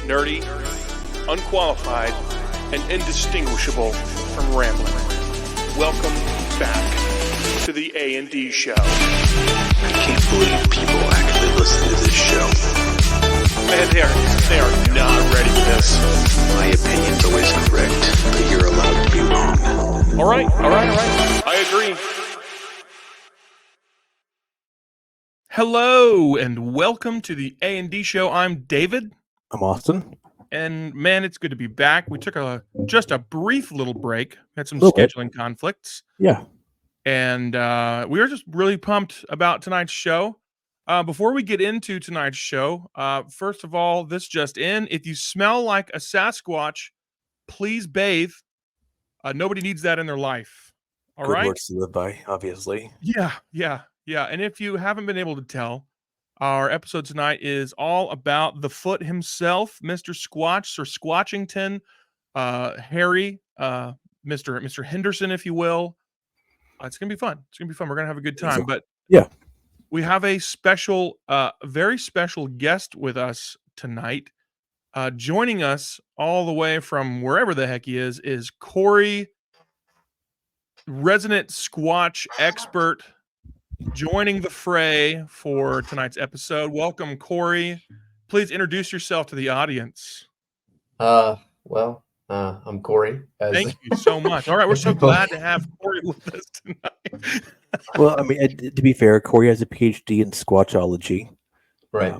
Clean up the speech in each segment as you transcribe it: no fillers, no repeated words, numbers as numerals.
nerdy, unqualified, and indistinguishable from rambling. Welcome back to the A&D Show. I can't believe people actually listen to this show. Man, they are not ready for this. My opinion's always correct, but you're allowed to be wrong. All right. I agree. Hello, and welcome to the A&D Show. I'm David. I'm Austin. And man, it's good to be back. We took just a brief little break. Had some Okay. scheduling conflicts. Yeah. And we are just really pumped about tonight's show. Before we get into tonight's show, first of all, this just in. If you smell like a Sasquatch, please bathe. Nobody needs that in their life. All Good right? words to live by, obviously. Yeah. And if you haven't been able to tell, our episode tonight is all about the foot himself, Mr. Squatch or Squatchington, Harry, Mr. Henderson, if you will. It's gonna be fun. We're gonna have a good time. But yeah, we have a special, very special guest with us tonight. Joining us all the way from wherever the heck he is Corey, resident Squatch expert, joining the fray for tonight's episode. Welcome, Corey. Please introduce yourself to the audience. I'm Corey. Thank you so much. All right, we're so glad to have Corey with us tonight. Well, I mean, to be fair, Corey has a PhD in Squatchology. Right.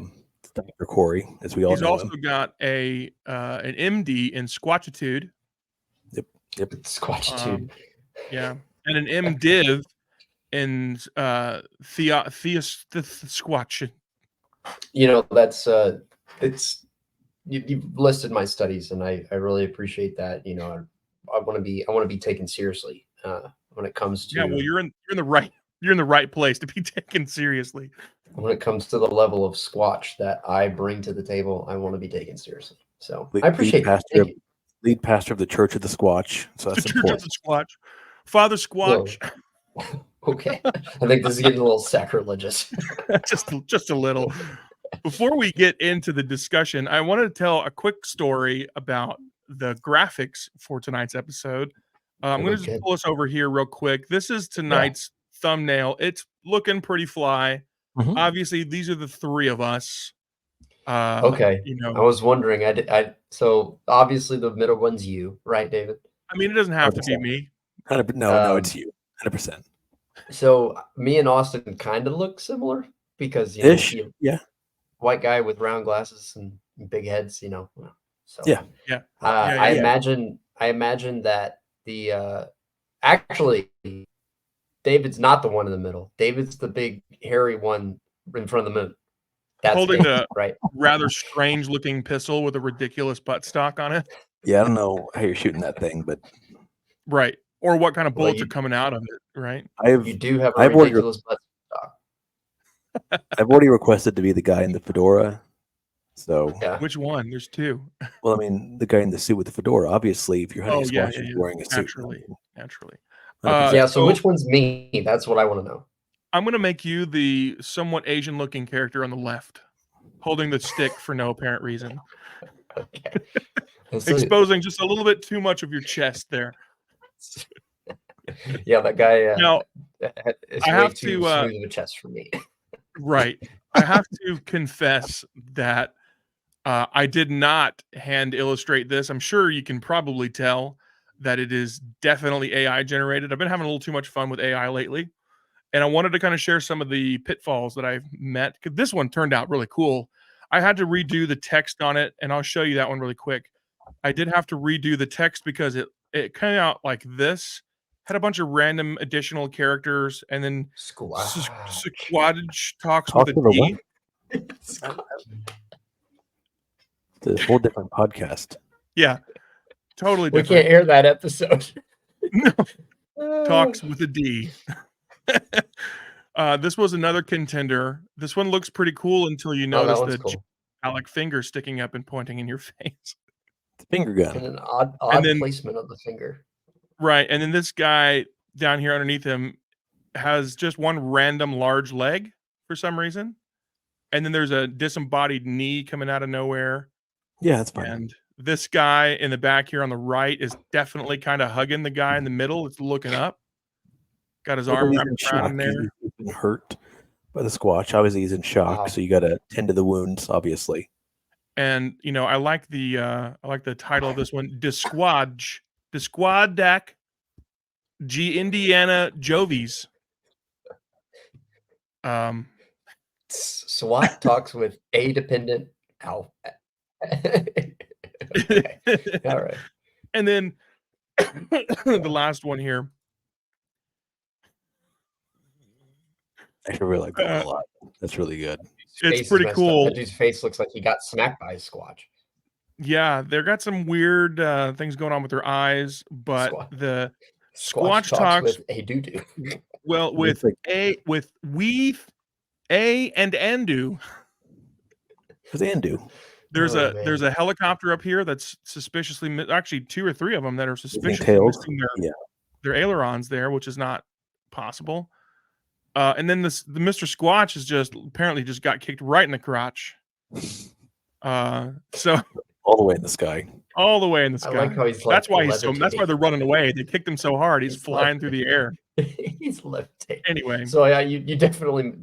Dr. Corey, as we all He's know also him. got an MD in Squatchitude. Yep. Squatchitude. Yeah, and an MDiv in Squatch. You know, that's it's you've listed my studies, and I really appreciate that. You know, I want to be taken seriously when it comes to. Yeah, well, you're in the right place to be taken seriously. When it comes to the level of Squatch that I bring to the table, I want to be taken seriously. So I appreciate that. Lead pastor of the Church of the Squatch. So that's the important. Church of the Squatch, Father Squatch. Okay, I think this is getting a little sacrilegious. just a little. Before we get into the discussion, I wanted to tell a quick story about the graphics for tonight's episode. I'm going to just pull us over here real quick. This is tonight's thumbnail. It's looking pretty fly. Mm-hmm. Obviously, these are the three of us. Okay. You know, I was wondering. So obviously the middle one's you, right, David? I mean, it doesn't have 100%. to be me. No, it's you. 100%. So me and Austin kind of look similar because white guy with round glasses and big heads, you know. So I imagine that the actually David's not the one in the middle. David's the big hairy one in front of the moon. That's holding David, right? Rather strange looking pistol with a ridiculous buttstock on it. Yeah, I don't know how you're shooting that thing, but right. Or what kind of bullets are coming out of it, right? You do have a ridiculous buttstock. I've already requested to be the guy in the fedora. So which one? There's two. Well, I mean, the guy in the suit with the fedora. Obviously, if you're hunting Squatch, you're wearing a suit. Naturally. So which one's me? That's what I want to know. I'm going to make you the somewhat Asian-looking character on the left, holding the stick for no apparent reason. Okay. Exposing just a little bit too much of your chest there. Yeah, that guy. Now, is way too smooth of a chest for me. Right. I have to confess that I did not hand illustrate this. I'm sure you can probably tell that it is definitely AI generated. I've been having a little too much fun with AI lately. And I wanted to kind of share some of the pitfalls that I've met. Because this one turned out really cool. I had to redo the text on it, and I'll show you that one really quick. I did have to redo the text because it came out like this. Had a bunch of random additional characters, and then Squatch talks with a D. It's a whole different podcast. Yeah, totally different. We can't air that episode. No. Talks with a D. This was another contender. This one looks pretty cool until you notice the Alec finger sticking up and pointing in your face. The finger gun. And an odd placement of the finger. Right. And then this guy down here underneath him has just one random large leg for some reason. And then there's a disembodied knee coming out of nowhere. Yeah, that's fine. And this guy in the back here on the right is definitely kind of hugging the guy in the middle. It's looking up. Got his arm wrapped around him there. He's been hurt by the Squatch. Obviously, he's in shock, so you got to tend to the wounds, obviously. And I like the title of this one, Squatch Dak G Indiana Jovies. SWAT talks with a dependent alpha. Okay. All right. And then the last one here. I really like that a lot. That's really good. It's pretty cool. That dude's face looks like he got smacked by a Squatch. Yeah, they got some weird things going on with their eyes, but the Squatch talks with a doo-doo. Well, with A and Andu. With Andu. There's a helicopter up here that's suspiciously actually 2 or 3 of them that are suspiciously missing their ailerons there, which is not possible. And then the Mr. Squatch is apparently just got kicked right in the crotch. So all the way in the sky. All the way in the sky. I like how he's that's why they're running away. They kicked him so hard he's flying through the air. He's levitating. Anyway. So yeah, you definitely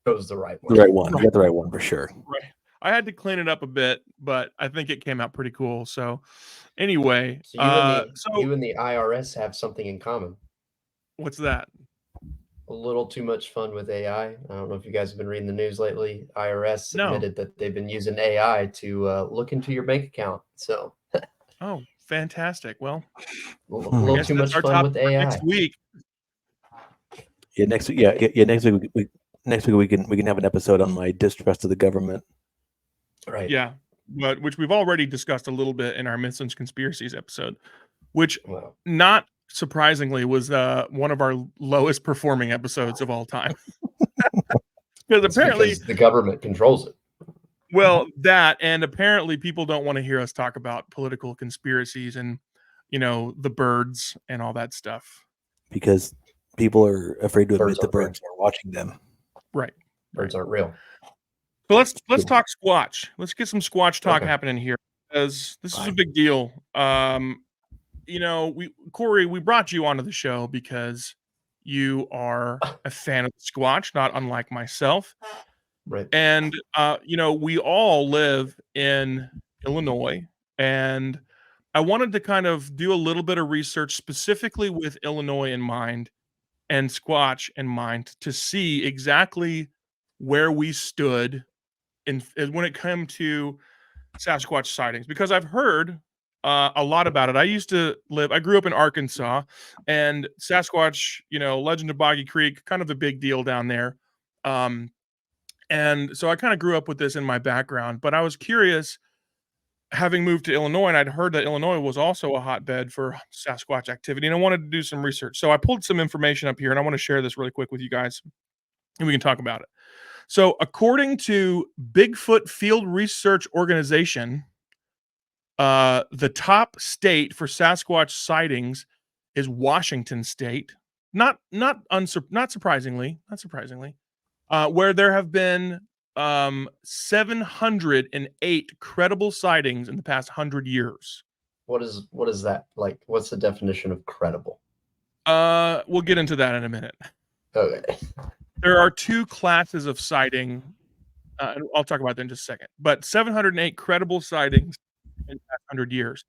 chose the right one. The right one. You got the right one for sure. Right. I had to clean it up a bit, but I think it came out pretty cool. So anyway, so you and the IRS have something in common. What's that? A little too much fun with AI. I don't know if you guys have been reading the news lately. IRS admitted that they've been using AI to look into your bank account. So, oh, fantastic! Well, a little too much fun with AI. Next week. Yeah, next week. Yeah. Next week we can have an episode on my distrust of the government. Right. Yeah, but which we've already discussed a little bit in our Myths and Conspiracies episode, which not surprisingly was one of our lowest performing episodes of all time. Because the government controls it. Well, that, and apparently people don't want to hear us talk about political conspiracies and the birds and all that stuff, because people are afraid to admit the birds are watching them. Right. Birds aren't real. So let's talk Squatch. Let's get some Squatch talk happening here, because this is a big deal. Corey, we brought you onto the show because you are a fan of the Squatch, not unlike myself. Right. And, we all live in Illinois, and I wanted to kind of do a little bit of research specifically with Illinois in mind and Squatch in mind to see exactly where we stood when it came to Sasquatch sightings, because I've heard a lot about it. I grew up in Arkansas, and Sasquatch, Legend of Boggy Creek, kind of a big deal down there. And so I kind of grew up with this in my background, but I was curious, having moved to Illinois, and I'd heard that Illinois was also a hotbed for Sasquatch activity, and I wanted to do some research. So I pulled some information up here, and I want to share this really quick with you guys, and we can talk about it. So according to Bigfoot Field Research Organization, the top state for Sasquatch sightings is Washington State. Not surprisingly, where there have been 708 credible sightings in the past 100 years. What is that like? What's the definition of credible? We'll get into that in a minute. Okay. There are 2 classes of sighting, and I'll talk about that in just a second. But 708 credible sightings in the past 100 years.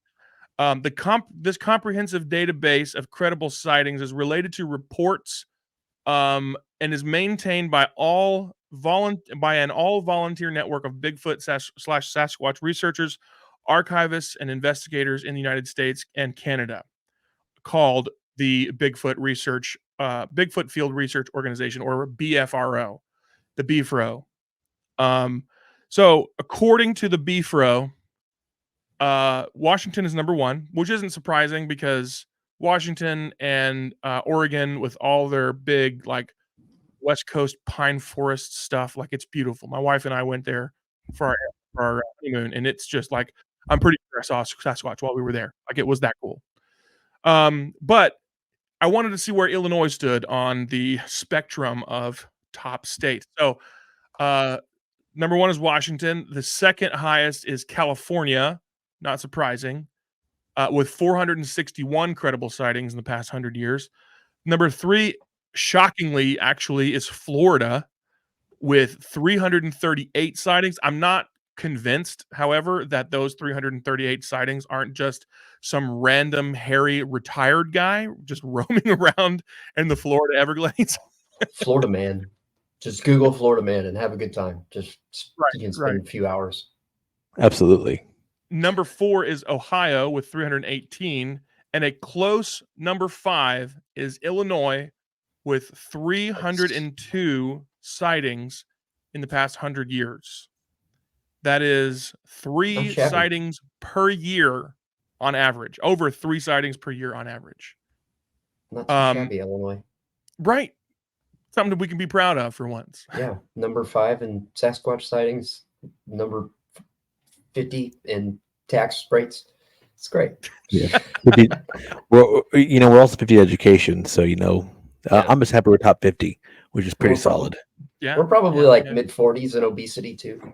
This comprehensive database of credible sightings is related to reports and is maintained by an all volunteer network of Bigfoot / Sasquatch researchers, archivists, and investigators in the United States and Canada, called the Bigfoot Field Research Organization, or BFRO, the BFRO. So according to the BFRO, Washington is number 1, which isn't surprising because Washington and Oregon, with all their big West Coast pine forest stuff, it's beautiful. My wife and I went there for our honeymoon, and it's just I'm pretty sure I saw Sasquatch while we were there. It was that cool. But I wanted to see where Illinois stood on the spectrum of top states. So Number 1 is Washington. The second highest is California. Not surprising. With 461 credible sightings in the past 100 years. Number 3, shockingly, actually, is Florida with 338 sightings. I'm not convinced, however, that those 338 sightings aren't just some random hairy retired guy just roaming around in the Florida Everglades. Florida man. Just Google Florida man and have a good time. Just you can spend a few hours. Absolutely. Number 4 is Ohio with 318, and a close number 5 is Illinois with 302 sightings in the past 100 years. That is 3 sightings per year on average. Over 3 sightings per year on average. Not too shabby, Illinois. Right. Something we can be proud of for once. Yeah. Number 5 in Sasquatch sightings. Number 50 in tax rates. It's great. Yeah. 50, well, we're also 50 education, so I'm just happy we're top 50, which is pretty solid. Yeah, we're probably like mid 40s in obesity too.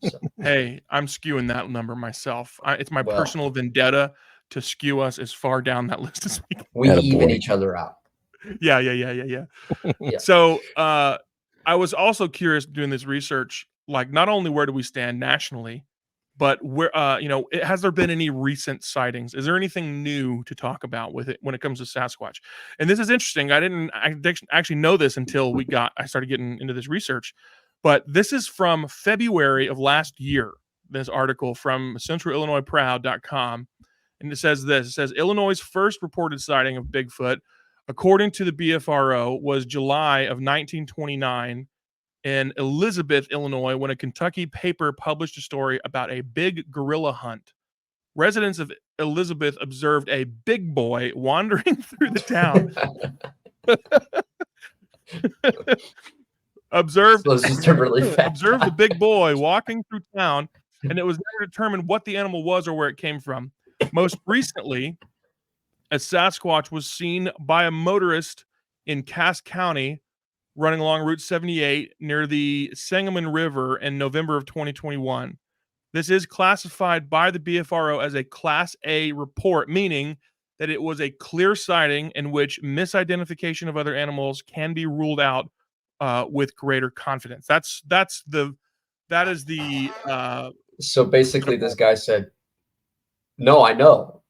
So. Hey, I'm skewing that number myself. It's my personal vendetta to skew us as far down that list as we can. We even each other out. Yeah. So I was also curious doing this research, like not only where do we stand nationally, but where has there been any recent sightings? Is there anything new to talk about with it when it comes to Sasquatch? And this is interesting. I didn't actually know this until I started getting into this research. But this is from February of last year. This article from CentralIllinoisProud.com. And it says this. It says Illinois' first reported sighting of Bigfoot, according to the BFRO, was July of 1929 in Elizabeth, Illinois, when a Kentucky paper published a story about a big gorilla hunt. Residents of Elizabeth observed a big boy wandering through the town. Observed the big boy walking through town, and it was never determined what the animal was or where it came from. Most recently, a Sasquatch was seen by a motorist in Cass County running along Route 78 near the Sangamon River in November of 2021. This is classified by the BFRO as a Class A report, meaning that it was a clear sighting in which misidentification of other animals can be ruled out with greater confidence. That is the so basically this guy said, no, I know,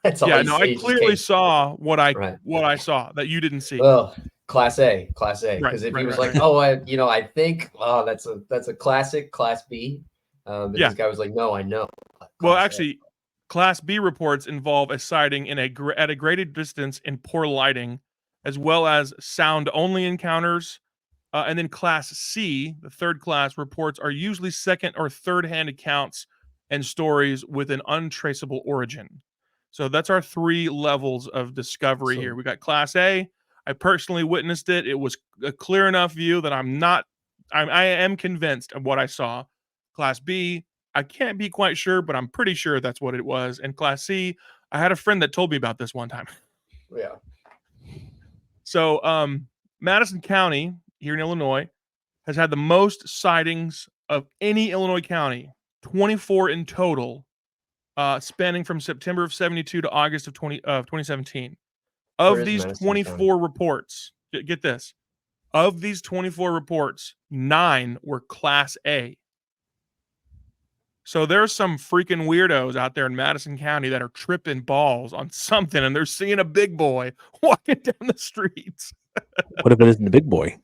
that's all. Yeah, no, I clearly saw what I saw that you didn't see. Well, Class A, because if he was like, oh, I think, oh, that's a classic Class B. This guy was like, no, I know. Well, actually, Class B reports involve a sighting at a graded distance in poor lighting, as well as sound-only encounters. And then Class C, the third class, reports are usually second or third-hand accounts and stories with an untraceable origin. So that's our 3 levels of discovery here. We got Class A. I personally witnessed it. It was a clear enough view that I am convinced of what I saw. Class B, I can't be quite sure, but I'm pretty sure that's what it was. And Class C, I had a friend that told me about this one time. Yeah. So Madison County here in Illinois has had the most sightings of any Illinois county, 24 in total, spanning from September of 72 to August of 2017. Of these 24 reports, get this, of these 24 reports, 9 were Class A. So there's some freaking weirdos out there in Madison County that are tripping balls on something, and they're seeing a big boy walking down the streets. What if it isn't the big boy?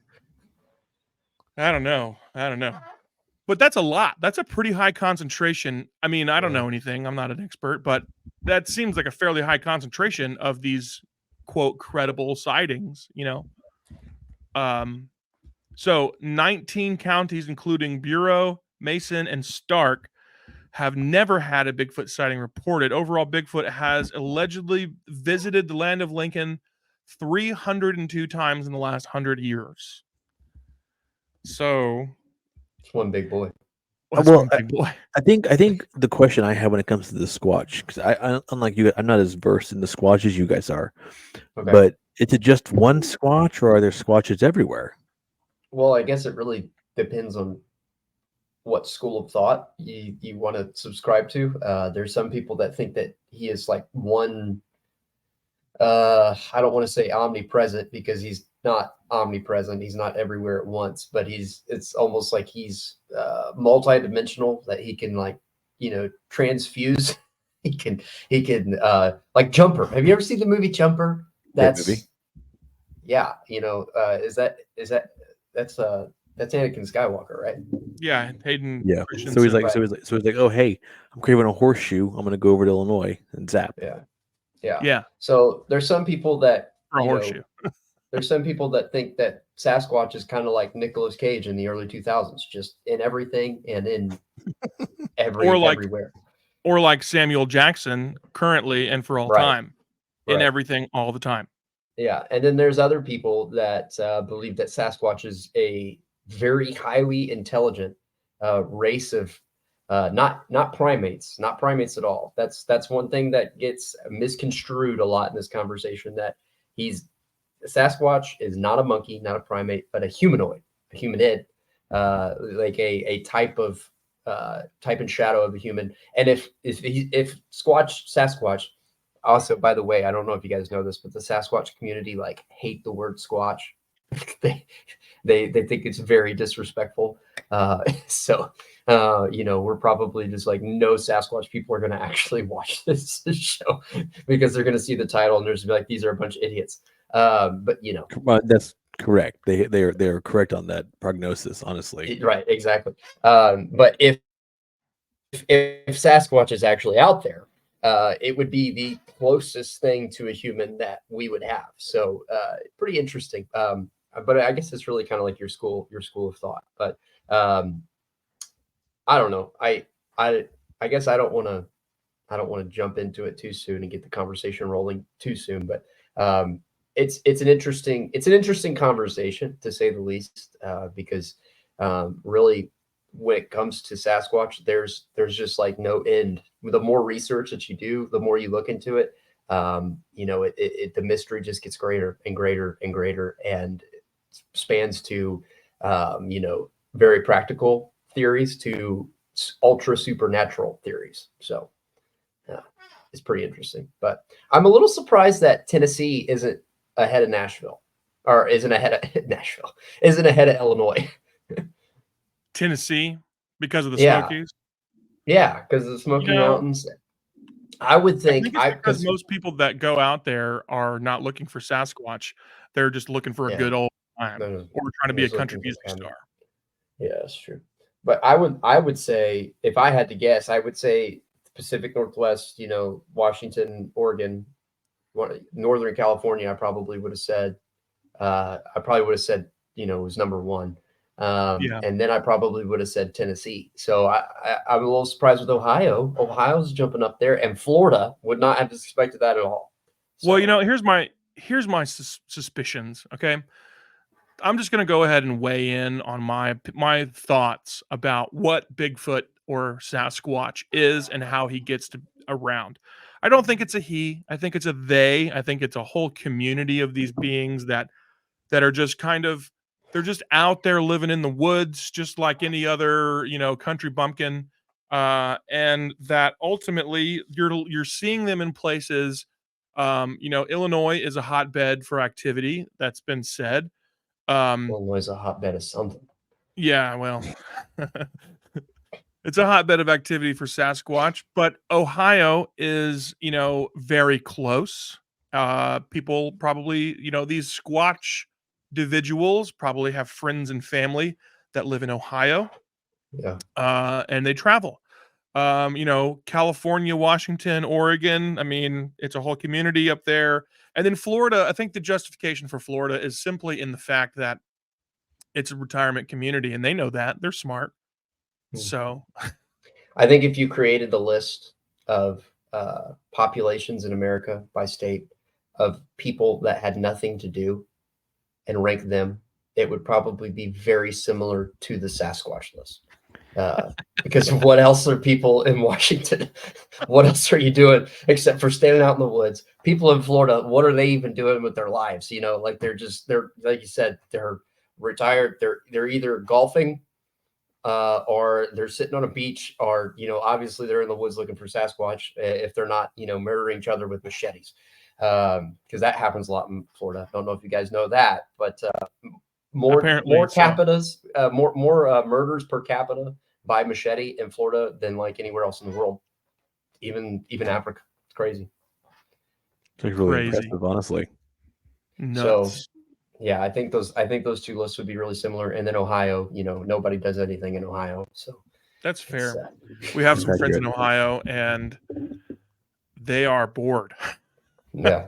I don't know. But that's a lot. That's a pretty high concentration. I mean, I don't know anything. I'm not an expert, but that seems like a fairly high concentration of these, quote, credible sightings, So 19 counties, including Bureau, Mason, and Stark, have never had a Bigfoot sighting reported. Overall, Bigfoot has allegedly visited the land of Lincoln 302 times in the last 100 years. So it's one big boy. I think the question I have when it comes to the Squatch, because I unlike you, I'm not as versed in the Squatch as you guys are. Okay. But is it just one Squatch, or are there Squatches everywhere? Well, I guess it really depends on what school of thought you want to subscribe to. There's some people that think that he is like one. I don't want to say omnipresent because he's not omnipresent. He's not everywhere at once, but it's almost like he's multi-dimensional, that he can, like, transfuse. he can like Jumper. Have you ever seen the movie Jumper? That's yeah, that's Anakin Skywalker, right? Yeah, Hayden. Yeah. So he's like, oh hey, I'm craving a horseshoe. I'm gonna go over to Illinois and zap. Yeah. So there's some people that horseshoe. There's some people that think that Sasquatch is kind of like Nicolas Cage in the early 2000s, just in everything and in everywhere. Or like Samuel Jackson currently and for all time, in everything all the time. Yeah, and then there's other people that believe that Sasquatch is a very highly intelligent race of not primates at all. That's one thing that gets misconstrued a lot in this conversation, that Sasquatch is not a monkey, not a primate, but a humanoid, a humanid, like a type and shadow of a human. And if Sasquatch, also, by the way, I don't know if you guys know this, but the Sasquatch community like hate the word Squatch. they think it's very disrespectful. So we're probably just like, no Sasquatch people are going to actually watch this show because they're going to see the title and they're just like, these are a bunch of idiots. But that's correct. They're correct on that prognosis, honestly. Right, exactly. But if Sasquatch is actually out there, it would be the closest thing to a human that we would have. So pretty interesting. But I guess it's really kind of like your school of thought. But I don't know. I guess I don't want to jump into it too soon and get the conversation rolling too soon. But it's an interesting conversation, to say the least, because really, when it comes to Sasquatch, there's just like no end. The more research that you do, the more you look into it, the mystery just gets greater and greater and greater, and spans to very practical theories to ultra supernatural theories. So it's pretty interesting. But I'm a little surprised that Tennessee isn't ahead of Nashville, or isn't ahead of Illinois. Tennessee, because of the Smokies? Yeah, because of the Smoky Mountains. I would think, because most people that go out there are not looking for Sasquatch. They're just looking for a good old time, or trying to be a country music star. Yeah, that's true. But I would say, if I had to guess, I would say Pacific Northwest, Washington, Oregon, Northern California, I probably would have said. It was number one. And then I probably would have said Tennessee. So I'm a little surprised with Ohio. Ohio's jumping up there, and Florida would not have expected that at all. So, well, here's my suspicions. Okay, I'm just going to go ahead and weigh in on my thoughts about what Bigfoot or Sasquatch is and how he gets around. I don't think it's a he. I think it's a they. I think it's a whole community of these beings that are just kind of, they're just out there living in the woods, just like any other, country bumpkin. And that ultimately you're seeing them in places. Illinois is a hotbed for activity. That's been said. Illinois is a hotbed of something. Yeah, well, it's a hotbed of activity for Sasquatch, but Ohio is, very close. People probably, these Squatch individuals probably have friends and family that live in Ohio. Yeah. And they travel. California, Washington, Oregon. I mean, it's a whole community up there. And then Florida, I think the justification for Florida is simply in the fact that it's a retirement community, and they know that. They're smart. So I think if you created the list of populations in America by state of people that had nothing to do and rank them, it would probably be very similar to the Sasquatch list. Because what else are people in Washington? What else are you doing except for standing out in the woods? People in Florida, what are they even doing with their lives? Like they're like you said, they're retired. They're either golfing, or they're sitting on a beach, or, obviously they're in the woods looking for Sasquatch, if they're not, murdering each other with machetes. Because that happens a lot in Florida. I don't know if you guys know that, but more capitas, more murders per capita by machete in Florida than like anywhere else in the world, even Africa. It's crazy. It's really impressive, honestly. Nuts. So, yeah, I think those two lists would be really similar. And then Ohio, nobody does anything in Ohio, so that's fair. We have some friends in Ohio, and they are bored. Yeah.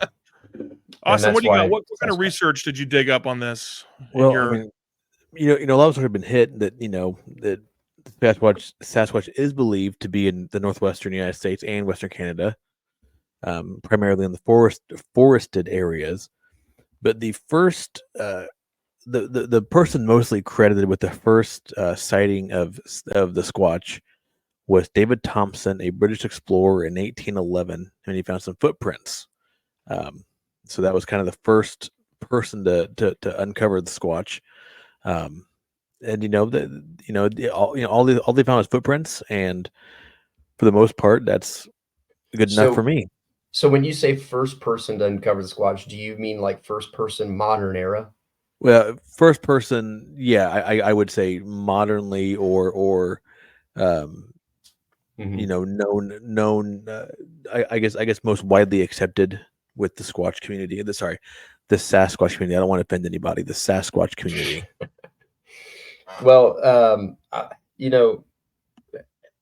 Austin, what do you got? What kind of research did you dig up on this? Well, I mean, a lot of us have been hit that that Sasquatch is believed to be in the northwestern United States and Western Canada, primarily in the forested areas. But the first, the person mostly credited with the first sighting of the Squatch was David Thompson, a British explorer in 1811, and he found some footprints. So that was kind of the first person to uncover the Squatch. And all they found was footprints, and for the most part, that's good enough for me. So when you say first person to uncover the Squatch, do you mean like first person modern era? Well, first person, yeah, I would say modernly or known. I guess most widely accepted with the Squatch community. The Sasquatch community. I don't want to offend anybody. The Sasquatch community. Well,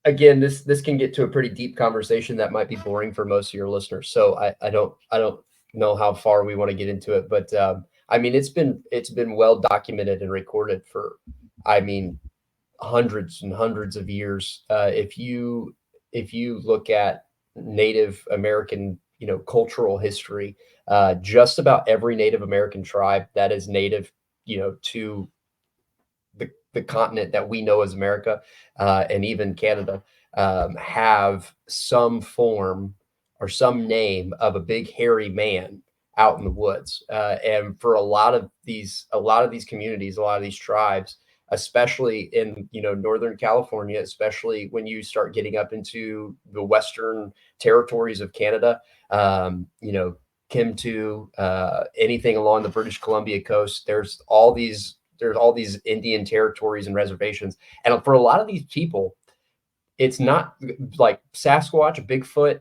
again, this can get to a pretty deep conversation that might be boring for most of your listeners. So I don't know how far we want to get into it, but I mean, it's been well documented and recorded for, I mean, hundreds and hundreds of years. If you look at Native American, cultural history, just about every Native American tribe that is native, to the continent that we know as America, and even Canada, have some form or some name of a big hairy man out in the woods. And for a lot of these communities, a lot of these tribes, especially in Northern California, especially when you start getting up into the western territories of Canada, Kimtu, anything along the British Columbia coast, there's all these Indian territories and reservations. And for a lot of these people, it's not like Sasquatch, Bigfoot.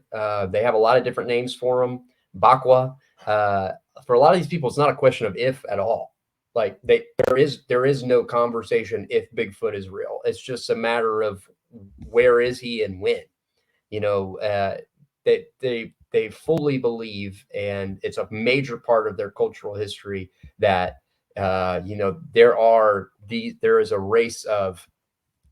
They have a lot of different names for them. Bakwa. For a lot of these people, it's not a question of if at all. Like there is no conversation if Bigfoot is real. It's just a matter of where is he and when. They fully believe, and it's a major part of their cultural history, that there is a race of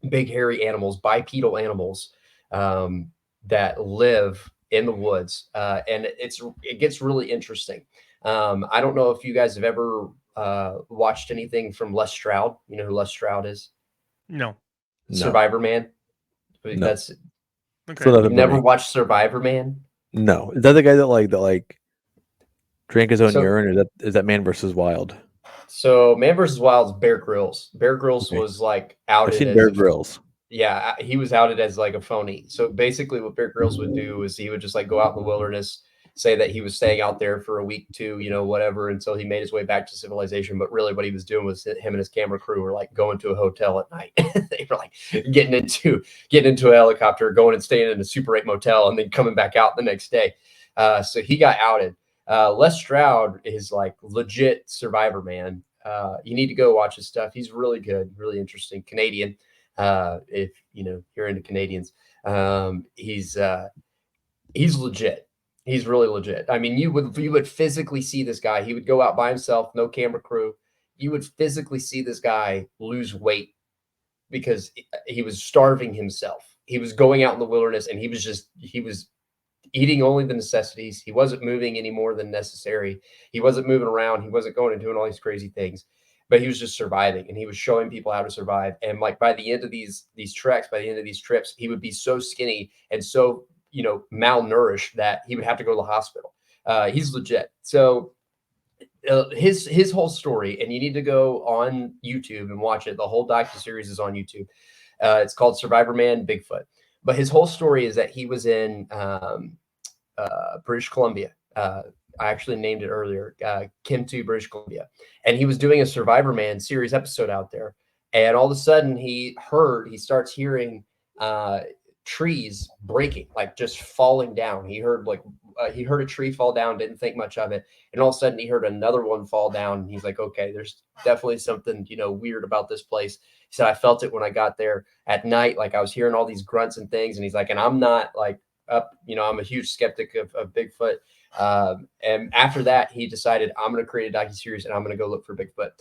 big hairy animals, bipedal animals, that live in the woods, and it gets really interesting. I don't know if you guys have ever watched anything from Les Stroud. You know who Les Stroud is? No. Survivor Man. No. That's okay. You've never watched Survivor Man? No. Is that the guy that drank his own urine, or is that Man vs. Wild? So Man vs. Wild is Bear Grylls. Bear Grylls was like outed. I've seen Bear Grylls. Yeah, he was outed as like a phony. So basically what Bear Grylls would do is he would just like go out in the wilderness, say that he was staying out there for a week, 2, whatever, until he made his way back to civilization. But really what he was doing was him and his camera crew were like going to a hotel at night. They were like getting into a helicopter, going and staying in a Super 8 motel, and then coming back out the next day. So he got outed. Les Stroud is like legit Survivor Man. You need to go watch his stuff. He's really good, really interesting. Canadian. If you're into Canadians, he's legit. He's really legit. I mean, you would physically see this guy. He would go out by himself, no camera crew. You would physically see this guy lose weight because he was starving himself. He was going out in the wilderness, and he was eating only the necessities. He wasn't moving any more than necessary. He wasn't moving around. He wasn't going and doing all these crazy things, but he was just surviving, and he was showing people how to survive. And like by the end of these treks, by the end of these trips, he would be so skinny and so, malnourished that he would have to go to the hospital. He's legit. So his whole story, and you need to go on YouTube and watch it. The whole docuseries is on YouTube. It's called Survivor Man Bigfoot. But his whole story is that he was in British Columbia. I actually named it earlier, Kim2, British Columbia. And he was doing a Survivor Man series episode out there. And all of a sudden he starts hearing trees breaking, like just falling down. He heard a tree fall down, didn't think much of it. And all of a sudden he heard another one fall down. And he's like, okay, there's definitely something, weird about this place. He said, I felt it when I got there at night. Like I was hearing all these grunts and things. And he's like, and I'm not like up, I'm a huge skeptic of Bigfoot. And after that, he decided, I'm going to create a docuseries and I'm going to go look for Bigfoot.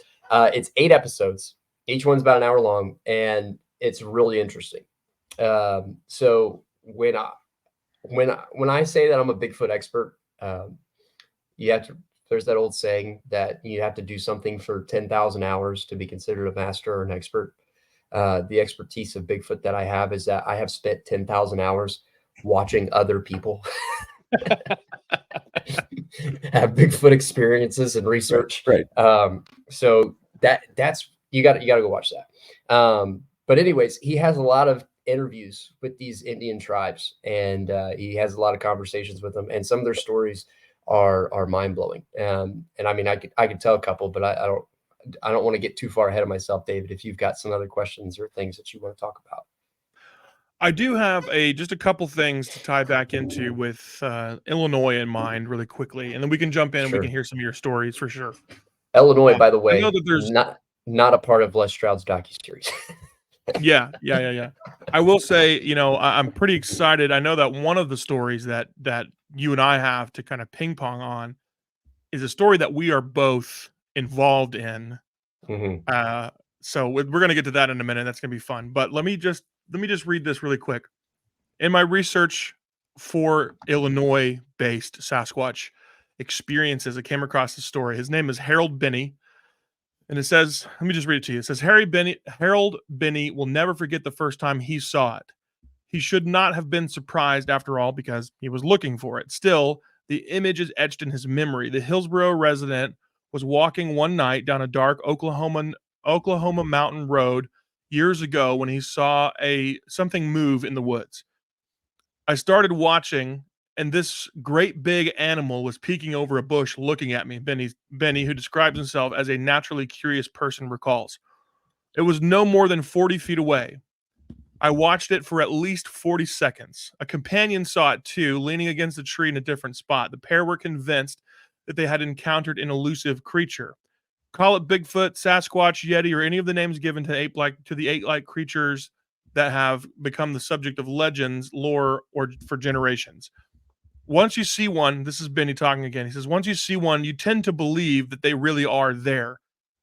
It's 8 episodes. Each one's about an hour long, and it's really interesting. So when I say that I'm a Bigfoot expert, there's that old saying that you have to do something for 10,000 hours to be considered a master or an expert. The expertise of Bigfoot that I have is that I have spent 10,000 hours watching other people have Bigfoot experiences and research. Right. So that's, you got to go watch that. But anyways, he has a lot of interviews with these Indian tribes, and he has a lot of conversations with them, and some of their stories are mind blowing. And I mean, I could tell a couple, but I don't want to get too far ahead of myself, David. If you've got some other questions or things that you want to talk about. I do have just a couple things to tie back into with Illinois in mind really quickly, and then we can jump in and we can hear some of your stories for sure. Illinois, by the way, I know that there's not a part of Les Stroud's docuseries. Yeah. I will say, I'm pretty excited. I know that one of the stories that you and I have to kind of ping pong on is a story that we are both involved in. Mm-hmm. So we're going to get to that in a minute. That's going to be fun. But let me just read this really quick. In my research for Illinois-based Sasquatch experiences, I came across this story. His name is Harold Binney. And it says, let me just read it to you. It says, Harold Binney will never forget the first time he saw it. He should not have been surprised after all because he was looking for it. Still, the image is etched in his memory. The Hillsboro resident was walking one night down a dark Oklahoma mountain road years ago when he saw something move in the woods. I started watching, and this great big animal was peeking over a bush looking at me, Benny, who describes himself as a naturally curious person, recalls. It was no more than 40 feet away. I watched it for at least 40 seconds. A companion saw it too, leaning against a tree in a different spot. The pair were convinced that they had encountered an elusive creature. Call it Bigfoot, Sasquatch, Yeti, or any of the names given to the ape-like creatures that have become the subject of legends, lore, or for generations. Once you see one, this is Benny talking again. He says, once you see one, you tend to believe that they really are there.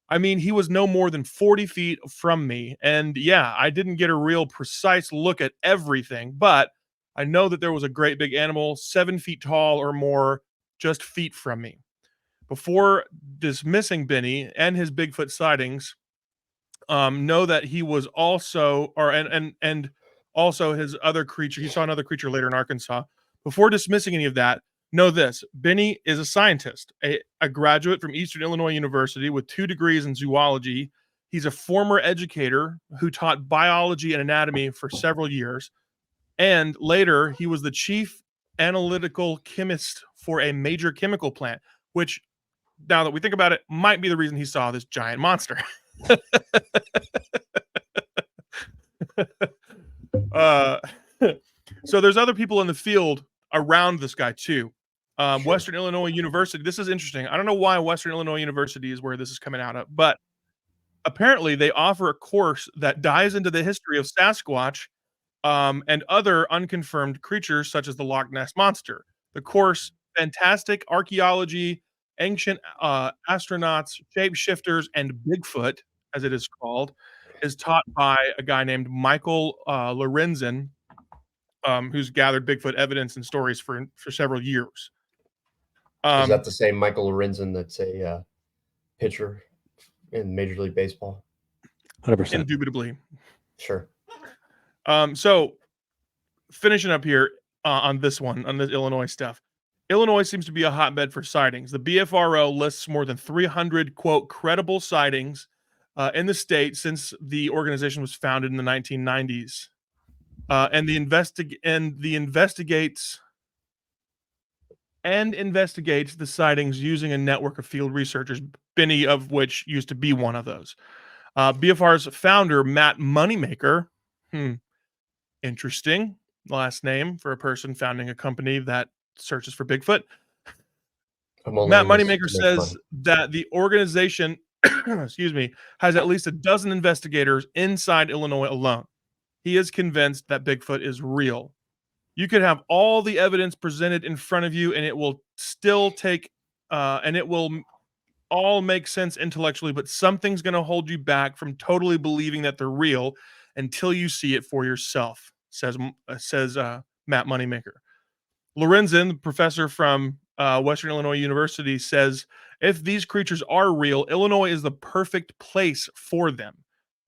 I mean, he was no more than 40 feet from me. And yeah, I didn't get a real precise look at everything, but I know that there was a great big animal, 7 feet tall or more, just feet from me. Before dismissing Benny and his Bigfoot sightings, know that he was also, and also his other creature. He saw another creature later in Arkansas. Before dismissing any of that, know this: Benny is a scientist, a graduate from Eastern Illinois University with 2 degrees in zoology. He's a former educator who taught biology and anatomy for several years, and later he was the chief analytical chemist for a major chemical plant, which, now that we think about it, might be the reason he saw this giant monster. So there's other people in the field around this guy too. Western Illinois University. This is interesting. I don't know why Western Illinois University is where this is coming out of, but apparently they offer a course that dives into the history of Sasquatch and other unconfirmed creatures such as the Loch Ness Monster. The course, fantastic archaeology, ancient astronauts, shapeshifters, and Bigfoot, as it is called, is taught by a guy named Michael Lorenzen, who's gathered Bigfoot evidence and stories for several years. Is that the same Michael Lorenzen that's a pitcher in Major League Baseball? 100%. Indubitably. Sure. So finishing up here on this Illinois stuff. Illinois seems to be a hotbed for sightings. The BFRO lists more than 300, quote, credible sightings in the state since the organization was founded in the 1990s, and investigates the sightings using a network of field researchers, Benny of which used to be one of those. BFR's founder, Matt Moneymaker, interesting last name for a person founding a company that searches for Bigfoot. Matt Moneymaker says that the organization, excuse me, has at least a dozen investigators inside Illinois alone. He is convinced that Bigfoot is real. You could have all the evidence presented in front of you, and it will still and it will all make sense intellectually, but something's going to hold you back from totally believing that they're real until you see it for yourself, says Matt Moneymaker. Lorenzen, the professor from Western Illinois University, says if these creatures are real, Illinois is the perfect place for them.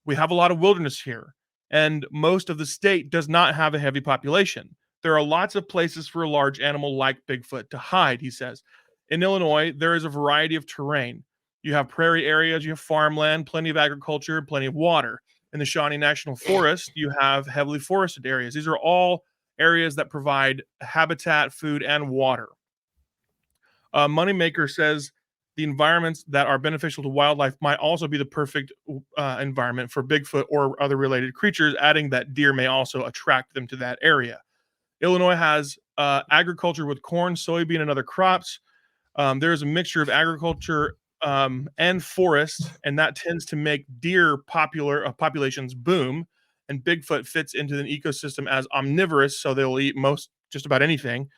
We have a lot of wilderness here, and most of the state does not have a heavy population. There are lots of places for a large animal like Bigfoot to hide, he says. In Illinois, there is a variety of terrain. You have prairie areas, you have farmland, plenty of agriculture, plenty of water. In the Shawnee National Forest, you have heavily forested areas. These are all areas that provide habitat, food, and water. Moneymaker says the environments that are beneficial to wildlife might also be the perfect environment for Bigfoot or other related creatures, adding that deer may also attract them to that area. Illinois has agriculture with corn, soybean, and other crops. There is a mixture of agriculture and forest, and that tends to make deer populations boom. And Bigfoot fits into an ecosystem as omnivorous, so they'll eat just about anything.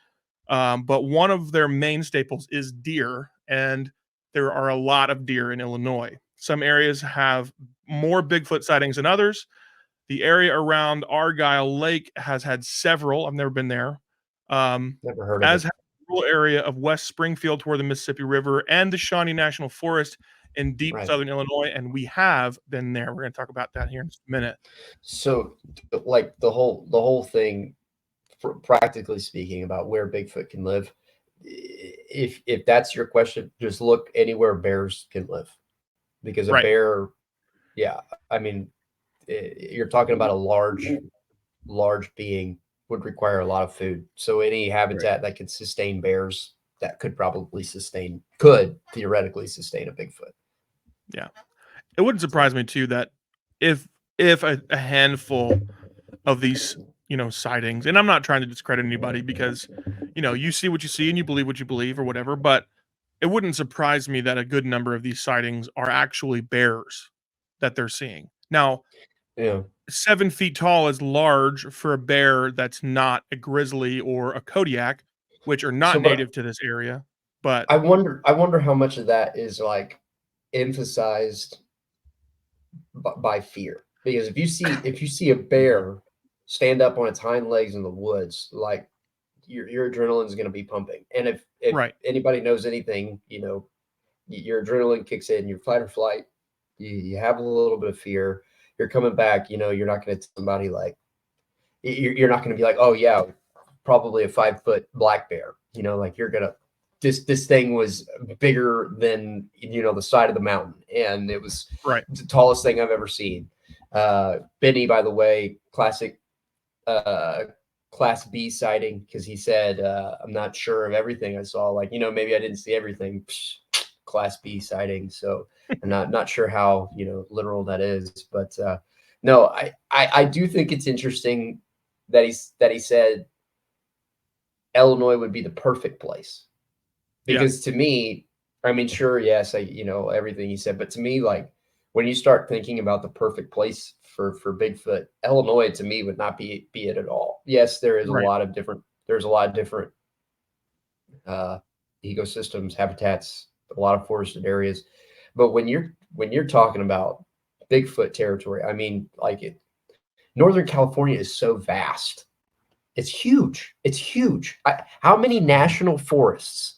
But one of their main staples is deer, and there are a lot of deer in Illinois. Some areas have more Bigfoot sightings than others. The area around Argyle Lake has had several. I've never been there. Never heard of as it. has the rural area of West Springfield toward the Mississippi River and the Shawnee National Forest in deep southern Illinois, and we have been there. We're going to talk about that here in just a minute. So, like the whole thing, practically speaking, about where Bigfoot can live, if that's your question, just look anywhere bears can live, because a bear, I mean, you're talking about a large being would require a lot of food. So any habitat that could sustain bears, that could theoretically sustain a Bigfoot. Yeah. It wouldn't surprise me too that if a handful of these, sightings, and I'm not trying to discredit anybody because, you see what you see and you believe what you believe or whatever, but it wouldn't surprise me that a good number of these sightings are actually bears that they're seeing. Now, 7 feet tall is large for a bear that's not a grizzly or a Kodiak, which are not native to this area. But I wonder how much of that is like emphasized by fear, because if you see a bear stand up on its hind legs in the woods, like your adrenaline is going to be pumping, and if anybody knows anything, your adrenaline kicks in, your fight or flight, you have a little bit of fear, you're coming back, you're not going to tell somebody like, you're not going to be like, oh yeah, probably a 5-foot black bear, like you're gonna, this thing was bigger than the side of the mountain, and it was the tallest thing I've ever seen. Benny, by the way, classic Class B sighting, because he said, I'm not sure of everything I saw. Like, maybe I didn't see everything. Class B sighting. So I'm not sure how, literal that is. But no, I do think it's interesting that he said Illinois would be the perfect place. Because to me, I mean, sure, yes, everything he said, but to me, like, when you start thinking about the perfect place for Bigfoot, Illinois to me would not be it at all. Yes, there's a lot of different ecosystems, habitats, a lot of forested areas, but when you're talking about Bigfoot territory, I mean, like, Northern California is so vast. It's huge. It's huge. How many national forests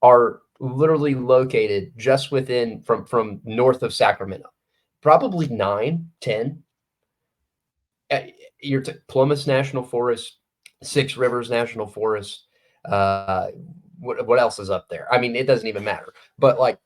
are literally located just within from north of Sacramento? Probably 9, 10. Your Plymouth National Forest, Six Rivers National Forest. What else is up there? I mean, it doesn't even matter. But like,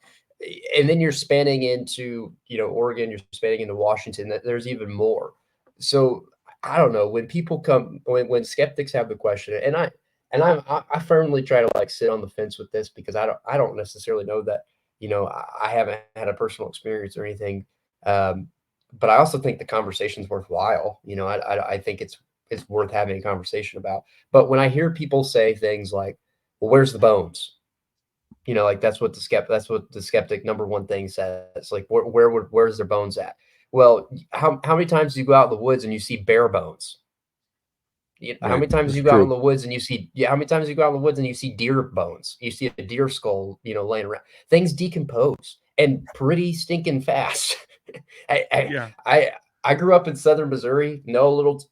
and then you're spanning into, you know, Oregon, you're spanning into Washington, that there's even more. So I don't know, when people come, when skeptics have the question, and I firmly try to like sit on the fence with this, because I don't necessarily know that, you know, I haven't had a personal experience or anything. But I also think the conversation's worthwhile. You know, I think it's worth having a conversation about. But when I hear people say things like, well, where's the bones? You know, like that's what the skeptic number one thing says. Like, where's their bones at? Well, how many times do you go out in the woods and you see bare bones? How many times you go out in the woods and you see, how many times you go out in the woods and you see deer bones? You see a deer skull, you know, laying around. Things decompose, and pretty stinking fast. I grew up in southern Missouri, know a little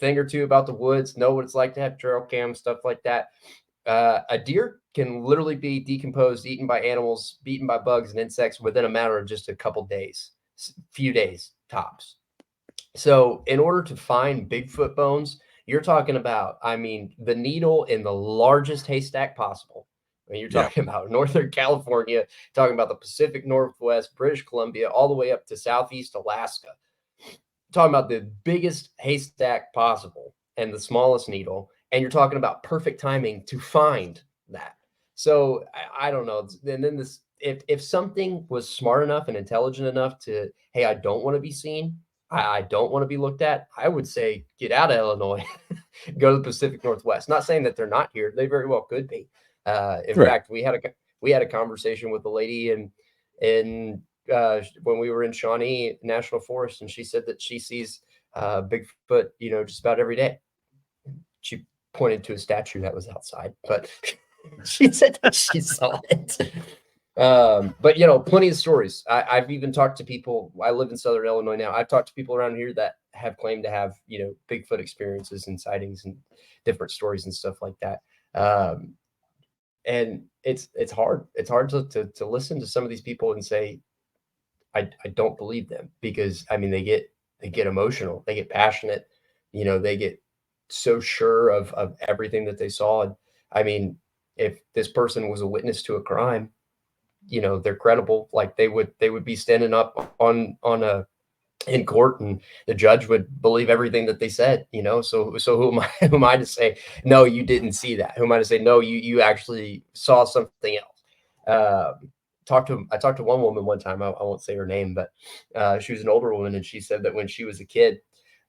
thing or two about the woods, know what it's like to have trail cam, stuff like that. A deer can literally be decomposed, eaten by animals, beaten by bugs and insects within a matter of just a couple days, few days tops. So in order to find Bigfoot bones, you're talking about, I mean, the needle in the largest haystack possible. I mean, you're talking about Northern California, talking about the Pacific Northwest, British Columbia, all the way up to Southeast Alaska. Talking about the biggest haystack possible and the smallest needle. And you're talking about perfect timing to find that. So I don't know. And then this, if something was smart enough and intelligent enough to, hey, I don't want to be seen, I don't want to be looked at, I would say get out of Illinois, go to the Pacific Northwest. Not saying that they're not here; they very well could be. In fact, we had a conversation with a lady in when we were in Shawnee National Forest, and she said that she sees Bigfoot, you know, just about every day. She pointed to a statue that was outside, but she said that she saw it. But you know, plenty of stories. I've even talked to people. I live in Southern Illinois now. I've talked to people around here that have claimed to have, you know, Bigfoot experiences and sightings and different stories and stuff like that. And it's hard. It's hard to listen to some of these people and say, I don't believe them, because I mean, they get emotional, they get passionate, you know, they get so sure of everything that they saw. And I mean, if this person was a witness to a crime, you know, they're credible. Like they would be standing up in court, and the judge would believe everything that they said, you know. So who am I to say, no, you didn't see that? Who am I to say, no, you actually saw something else? I talked to one woman one time. I won't say her name, but she was an older woman, and she said that when she was a kid,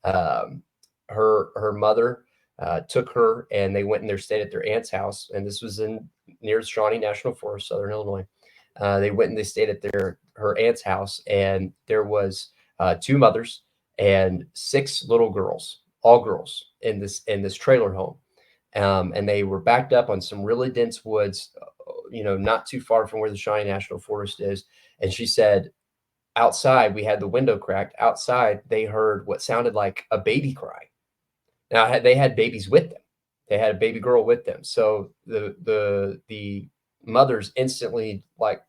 her mother took her, and they went and they stayed at their aunt's house, and this was near Shawnee National Forest, Southern Illinois. They went and they stayed at her aunt's house, and there was 2 mothers and 6 little girls, all girls, in this trailer home, and they were backed up on some really dense woods, you know, not too far from where the Shawnee National Forest is. And she said, outside, we had the window cracked. Outside, they heard what sounded like a baby cry. Now they had babies with them. They had a baby girl with them. So the mothers instantly, like,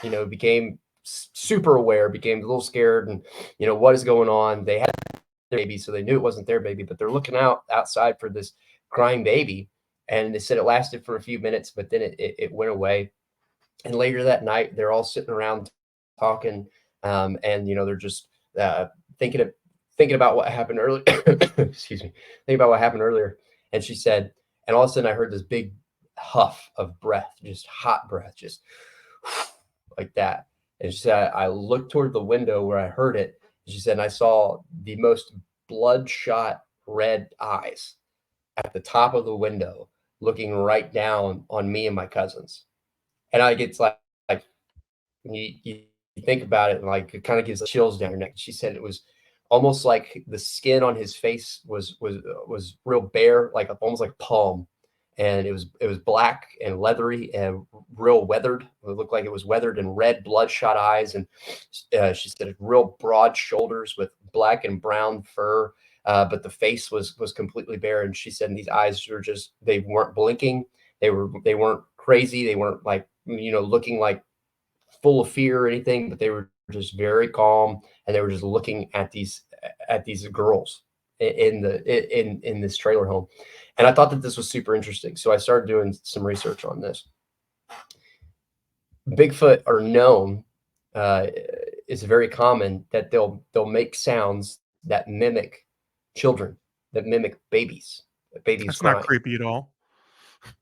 you know, became super aware, became a little scared, and, you know, what is going on? They had their baby, so they knew it wasn't their baby, but they're looking outside for this crying baby. And they said it lasted for a few minutes, but then it went away. And later that night, they're all sitting around talking, and, you know, they're just thinking about what happened earlier. Excuse me. Thinking about what happened earlier. And she said, and all of a sudden I heard this big huff of breath, just hot breath, just like that. And she said, I looked toward the window where I heard it. She said, and I saw the most bloodshot red eyes at the top of the window, looking right down on me and my cousins. And I get like you think about it, and like it kind of gives chills down your neck. She said it was almost like the skin on his face was real bare, like almost like palm, and it was black and leathery and real weathered. It looked like it was weathered, and red bloodshot eyes. And she said real broad shoulders with black and brown fur. But the face was completely bare. And she said, and these eyes were just, they weren't blinking. They weren't crazy. They weren't like, you know, looking like full of fear or anything, but they were just very calm. And they were just looking at these girls in this trailer home. And I thought that this was super interesting. So I started doing some research on this. Bigfoot are known is very common that they'll make sounds that mimic children, that mimic babies That's not crying. creepy at all.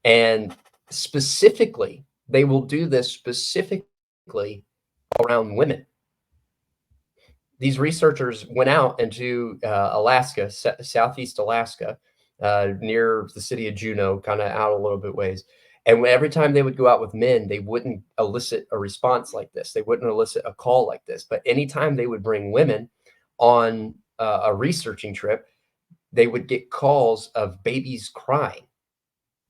And specifically, they will do this specifically around women. These researchers went out into Alaska, southeast Alaska, near the city of Juneau, kind of out a little bit ways. And every time they would go out with men, they wouldn't elicit a response like this. They wouldn't elicit a call like this. But anytime they would bring women on a researching trip, they would get calls of babies crying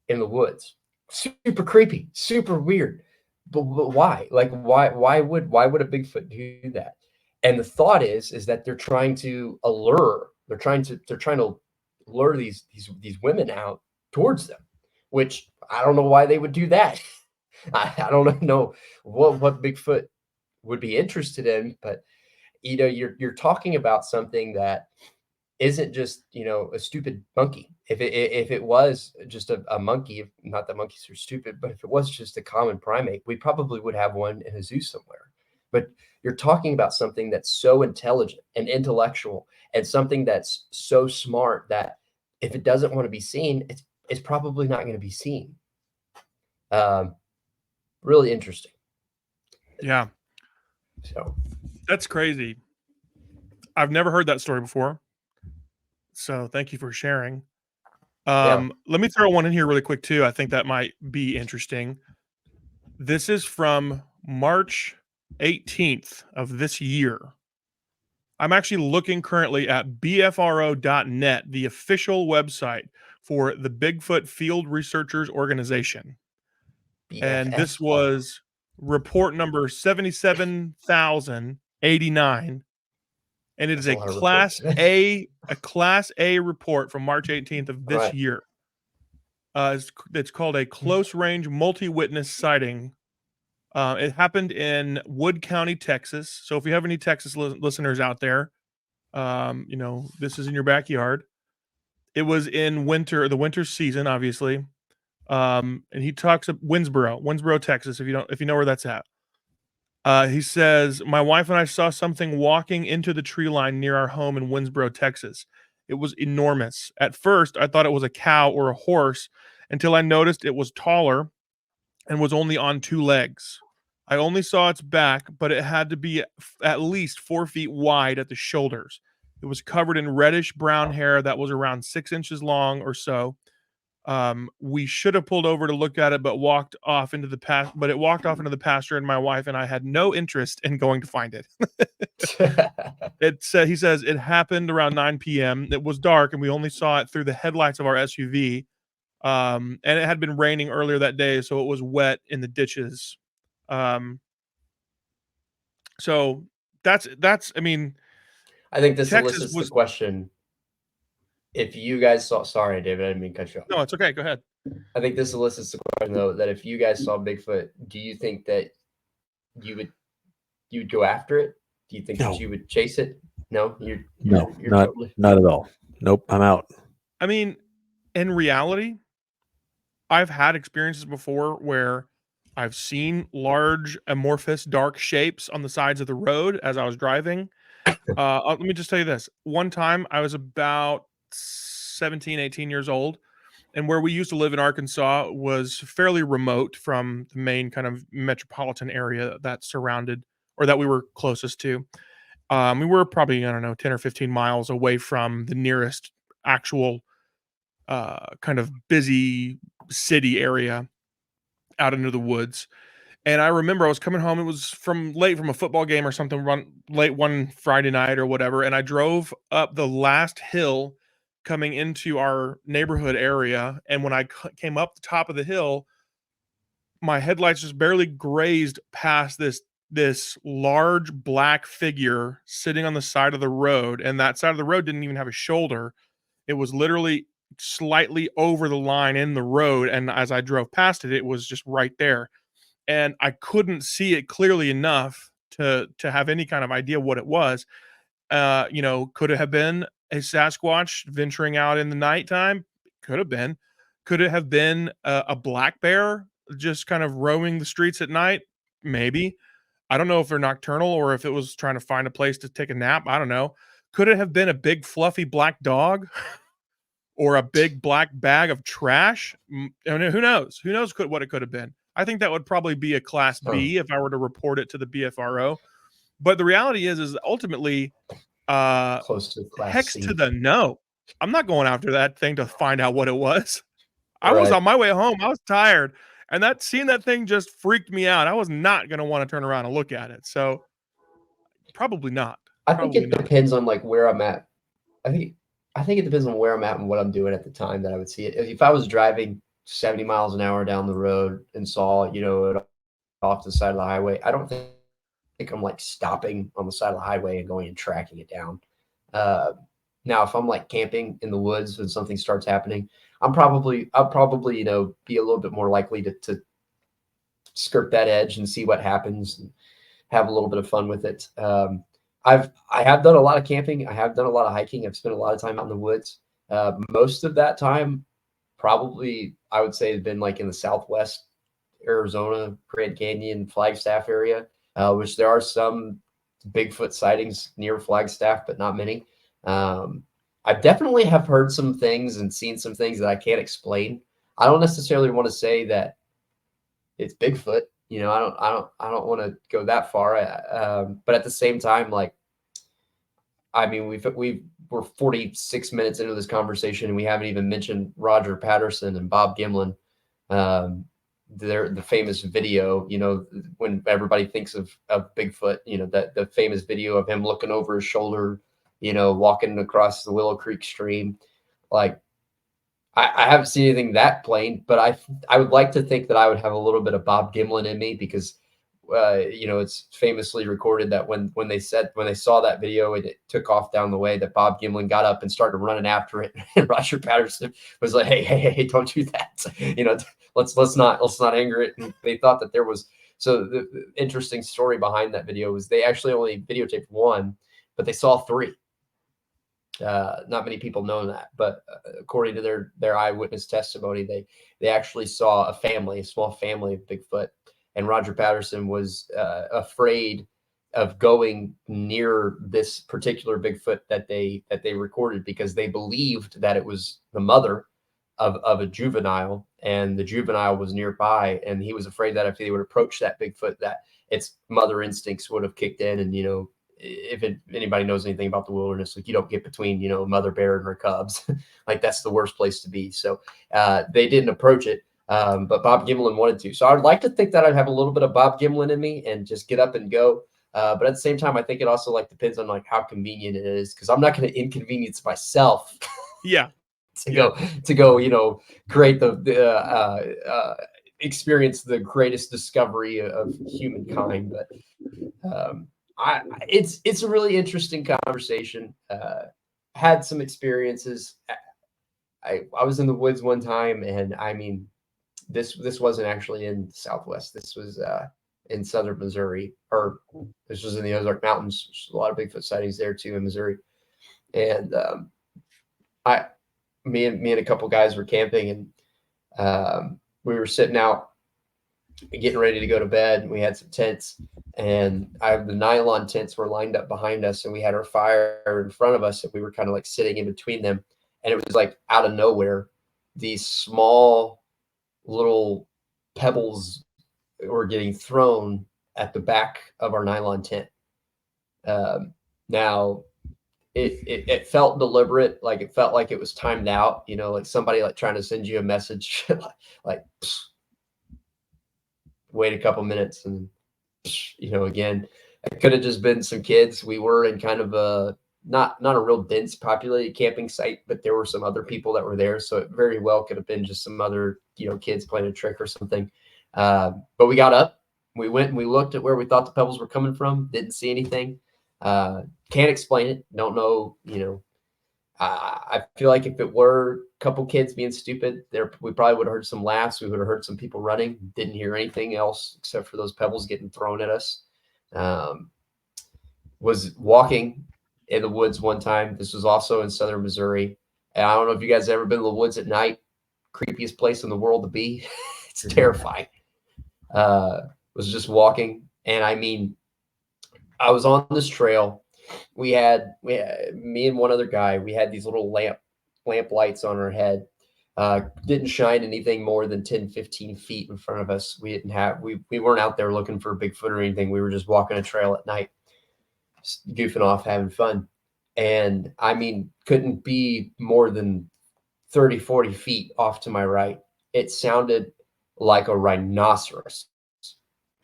in the woods. Super creepy, super weird. But why? Like, why would a Bigfoot do that? And the thought is that they're trying to lure these women out towards them, which I don't know why they would do that. I don't know what Bigfoot would be interested in, but you're talking about something that isn't just a stupid monkey. If it was just a monkey, not that monkeys are stupid, but if it was just a common primate, we probably would have one in a zoo somewhere. But you're talking about something that's so intelligent and intellectual, and something that's so smart that if it doesn't want to be seen, it's probably not going to be seen. Really interesting. Yeah. So that's crazy. I've never heard that story before. So thank you for sharing. Let me throw one in here really quick too. I think that might be interesting. This is from March 18th of this year. I'm actually looking currently at bfro.net, the official website for the Bigfoot Field Researchers Organization. And this was report number 77,089. And it is a Class A report from March 18th of this year. It's called a close range multi-witness sighting. It happened in Wood County, Texas. So if you have any Texas listeners out there, this is in your backyard. It was in the winter season, obviously. And he talks of Winsboro, Texas. If you know where that's at. He says, my wife and I saw something walking into the tree line near our home in Winsboro, Texas. It was enormous. At first, I thought it was a cow or a horse until I noticed it was taller and was only on 2 legs. I only saw its back, but it had to be at least 4 feet wide at the shoulders. It was covered in reddish brown hair that was around 6 inches long or so. We should have pulled over to look at it, but it walked off into the pasture, and my wife and I had no interest in going to find it. He says it happened around 9 p.m. It was dark, and we only saw it through the headlights of our SUV. And it had been raining earlier that day, so it was wet in the ditches. So that's. I mean, I think this elicits the question. If you guys saw, sorry, David, I didn't mean to cut you off. No, it's okay. Go ahead. I think this elicits the question, though, that if you guys saw Bigfoot, do you think that you would go after it? Do you think that you would chase it? No, you're not at all. Nope, I'm out. I mean, in reality, I've had experiences before where I've seen large, amorphous, dark shapes on the sides of the road as I was driving. Let me just tell you this. One time I was about 17, 18 years old, and where we used to live in Arkansas was fairly remote from the main kind of metropolitan area that surrounded, or that we were closest to. We were probably, 10 or 15 miles away from the nearest actual kind of busy city area out into the woods. And I remember I was coming home. It was late from a football game or something, late one Friday night or whatever. And I drove up the last hill coming into our neighborhood area. And when I came up the top of the hill, my headlights just barely grazed past this large black figure sitting on the side of the road. And that side of the road didn't even have a shoulder. It was literally slightly over the line in the road. And as I drove past it, it was just right there. And I couldn't see it clearly enough to have any kind of idea what it was. Could it have been a Sasquatch venturing out in the nighttime? Could have been. Could it have been a black bear just kind of roaming the streets at night? Maybe. I don't know if they're nocturnal or if it was trying to find a place to take a nap. I don't know. Could it have been a big fluffy black dog or a big black bag of trash? I mean, who knows? Who knows what it could have been? I think that would probably be a class B if I were to report it to the BFRO. But the reality is ultimately close to class hex C. to the no. I'm not going after that thing to find out what it was. I was on my way home. I was tired. And seeing that thing just freaked me out. I was not going to want to turn around and look at it. So probably not. I think it depends on like where I'm at. I think it depends on where I'm at and what I'm doing at the time that I would see it. If I was driving 70 miles an hour down the road and saw, you know, it off the side of the highway, I don't think I'm like stopping on the side of the highway and going and tracking it down. Now, if I'm like camping in the woods and something starts happening, I'll probably, you know, be a little bit more likely to skirt that edge and see what happens and have a little bit of fun with it. I have done a lot of camping. I have done a lot of hiking. I've spent a lot of time out in the woods. Most of that time, probably, I would say, has been like in the Southwest Arizona, Grand Canyon, Flagstaff area, which there are some Bigfoot sightings near Flagstaff, but not many. I definitely have heard some things and seen some things that I can't explain. I don't necessarily want to say that it's Bigfoot. You know, I don't want to go that far. But at the same time, like, I mean, we're 46 minutes into this conversation and we haven't even mentioned Roger Patterson and Bob Gimlin. The famous video, you know, when everybody thinks of Bigfoot, you know, that the famous video of him looking over his shoulder, you know, walking across the Willow Creek stream. Like, I haven't seen anything that plain, but I would like to think that I would have a little bit of Bob Gimlin in me because, you know, it's famously recorded that when they saw that video and it took off down the way, that Bob Gimlin got up and started running after it, and Roger Patterson was like, "Hey, don't do that! You know, let's not anger it." And they thought that there was the interesting story behind that video was they actually only videotaped one, but they saw three. Not many people know that, but according to their eyewitness testimony, they actually saw a small family of Bigfoot, and Roger Patterson was afraid of going near this particular Bigfoot that they recorded because they believed that it was the mother of a juvenile, and the juvenile was nearby, and he was afraid that if they would approach that Bigfoot, that its mother instincts would have kicked in, and, you know, if anybody knows anything about the wilderness, like, you don't get between, you know, a mother bear and her cubs. Like, that's the worst place to be. So they didn't approach it, but Bob Gimlin wanted to. So I would like to think that I'd have a little bit of Bob Gimlin in me and just get up and go. But at the same time, I think it also like depends on like how convenient it is, because I'm not going to inconvenience myself. Yeah. to go, you know, create the experience the greatest discovery of humankind. But it's a really interesting conversation. Had some experiences. I was in the woods one time, and I mean, this wasn't actually in the Southwest. This was in southern Missouri, or this was in the Ozark Mountains. There's a lot of Bigfoot sightings there too in Missouri. And me and a couple guys were camping, and we were sitting out getting ready to go to bed. We had some tents, and the nylon tents were lined up behind us, and we had our fire in front of us, and we were kind of like sitting in between them. And it was like out of nowhere, these small little pebbles were getting thrown at the back of our nylon tent. Now it felt deliberate, like it felt like it was timed out, you know, like somebody like trying to send you a message, like, wait a couple minutes, and, you know, again, it could have just been some kids. We were in kind of a not a real dense populated camping site, but there were some other people that were there, so it very well could have been just some other, you know, kids playing a trick or something. But we got up, we went and we looked at where we thought the pebbles were coming from. Didn't see anything. Can't explain it. Don't know. You know, I feel like if it were a couple kids being stupid, we probably would have heard some laughs. We would have heard some people running. Didn't hear anything else except for those pebbles getting thrown at us. Was walking in the woods one time. This was also in southern Missouri. And I don't know if you guys have ever been to the woods at night. Creepiest place in the world to be. It's terrifying. Was just walking, and I mean, I was on this trail. We had me and one other guy. We had these little lamp lights on our head. Didn't shine anything more than 10, 15 feet in front of us. We weren't out there looking for Bigfoot or anything. We were just walking a trail at night, just goofing off, having fun. And I mean, couldn't be more than 30, 40 feet off to my right. It sounded like a rhinoceros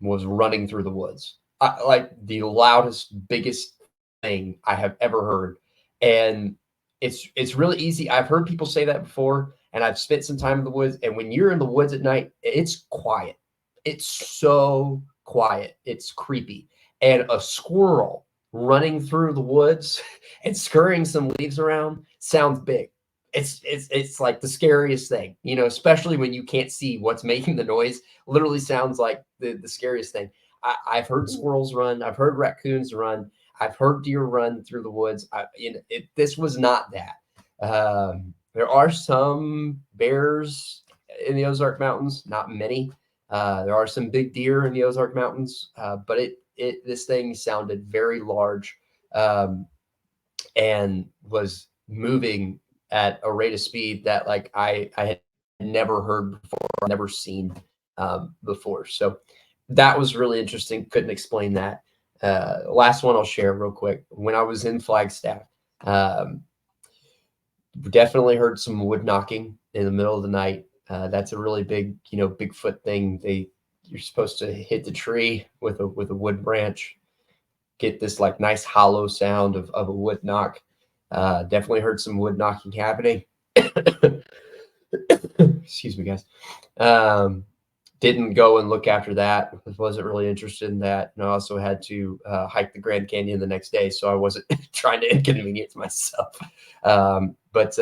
was running through the woods. Like the loudest, biggest thing I have ever heard. And it's really easy. I've heard people say that before, and I've spent some time in the woods. And when you're in the woods at night, it's quiet. It's so quiet. It's creepy. And a squirrel running through the woods and scurrying some leaves around sounds big. It's like the scariest thing, you know, especially when you can't see what's making the noise. Literally sounds like the scariest thing. I've heard squirrels run. I've heard raccoons run. I've heard deer run through the woods. This was not that. There are some bears in the Ozark Mountains, not many. There are some big deer in the Ozark Mountains, but this thing sounded very large, and was moving at a rate of speed that like I had never heard before, never seen before. So that was really interesting. Couldn't explain that. Last one I'll share real quick. When I was in Flagstaff, definitely heard some wood knocking in the middle of the night. That's a really big, you know, Bigfoot thing. You're supposed to hit the tree with a wood branch, get this like nice hollow sound of a wood knock. Definitely heard some wood knocking happening. Excuse me, guys. Didn't go and look after that. Wasn't really interested in that. And I also had to hike the Grand Canyon the next day, so I wasn't trying to inconvenience myself. But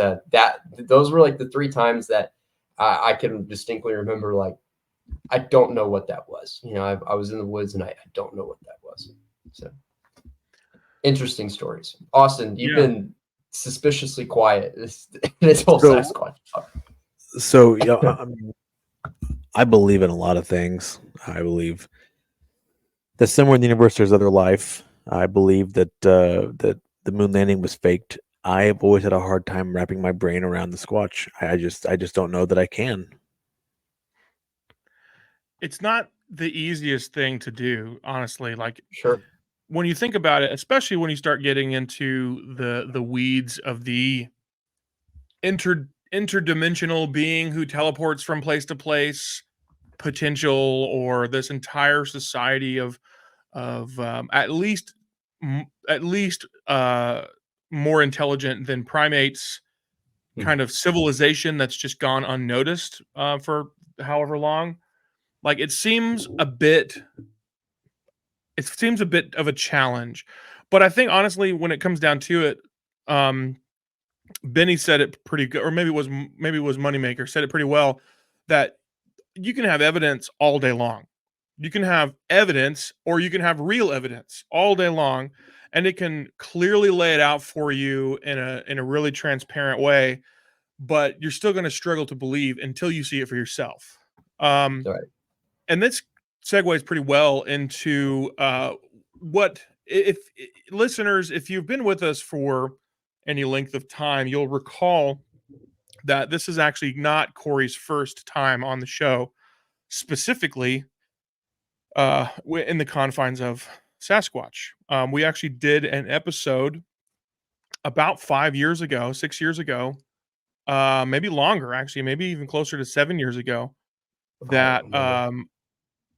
those were like the 3 times that I can distinctly remember. Like, I don't know what that was. You know, I was in the woods and I don't know what that was. So interesting stories. Austin, you've been suspiciously quiet this whole Sasquatch talk. So yeah, I believe in a lot of things. I believe that somewhere in the universe there's other life. I believe that that the moon landing was faked. I have always had a hard time wrapping my brain around the Squatch. I just don't know that I can. It's not the easiest thing to do, honestly. Like, sure, when you think about it, especially when you start getting into the weeds of the interdimensional being who teleports from place to place potential, or this entire society of at least more intelligent than primates kind of civilization that's just gone unnoticed for however long. Like, it seems a bit of a challenge, but I think honestly, when it comes down to it, Benny said it pretty good, or maybe it was Moneymaker said it pretty well, that you can have evidence all day long. You can have evidence, or you can have real evidence all day long, and it can clearly lay it out for you in a really transparent way, but you're still going to struggle to believe until you see it for yourself. Right. And this segues pretty well into what if listeners, if you've been with us for any length of time, you'll recall that this is actually not Corey's first time on the show, specifically in the confines of Sasquatch. We actually did an episode about 5 years ago, 6 years ago, maybe longer, actually, maybe even closer to 7 years ago. That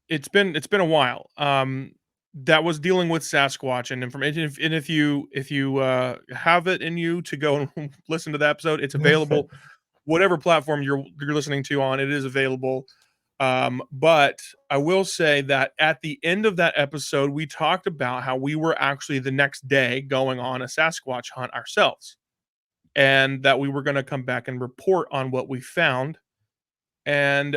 it's been a while. That was dealing with Sasquatch and information. And if you have it in you to go and listen to the episode, it's available. Whatever platform you're listening to on, it is available. But I will say that at the end of that episode, we talked about how we were actually the next day going on a Sasquatch hunt ourselves, and that we were going to come back and report on what we found. And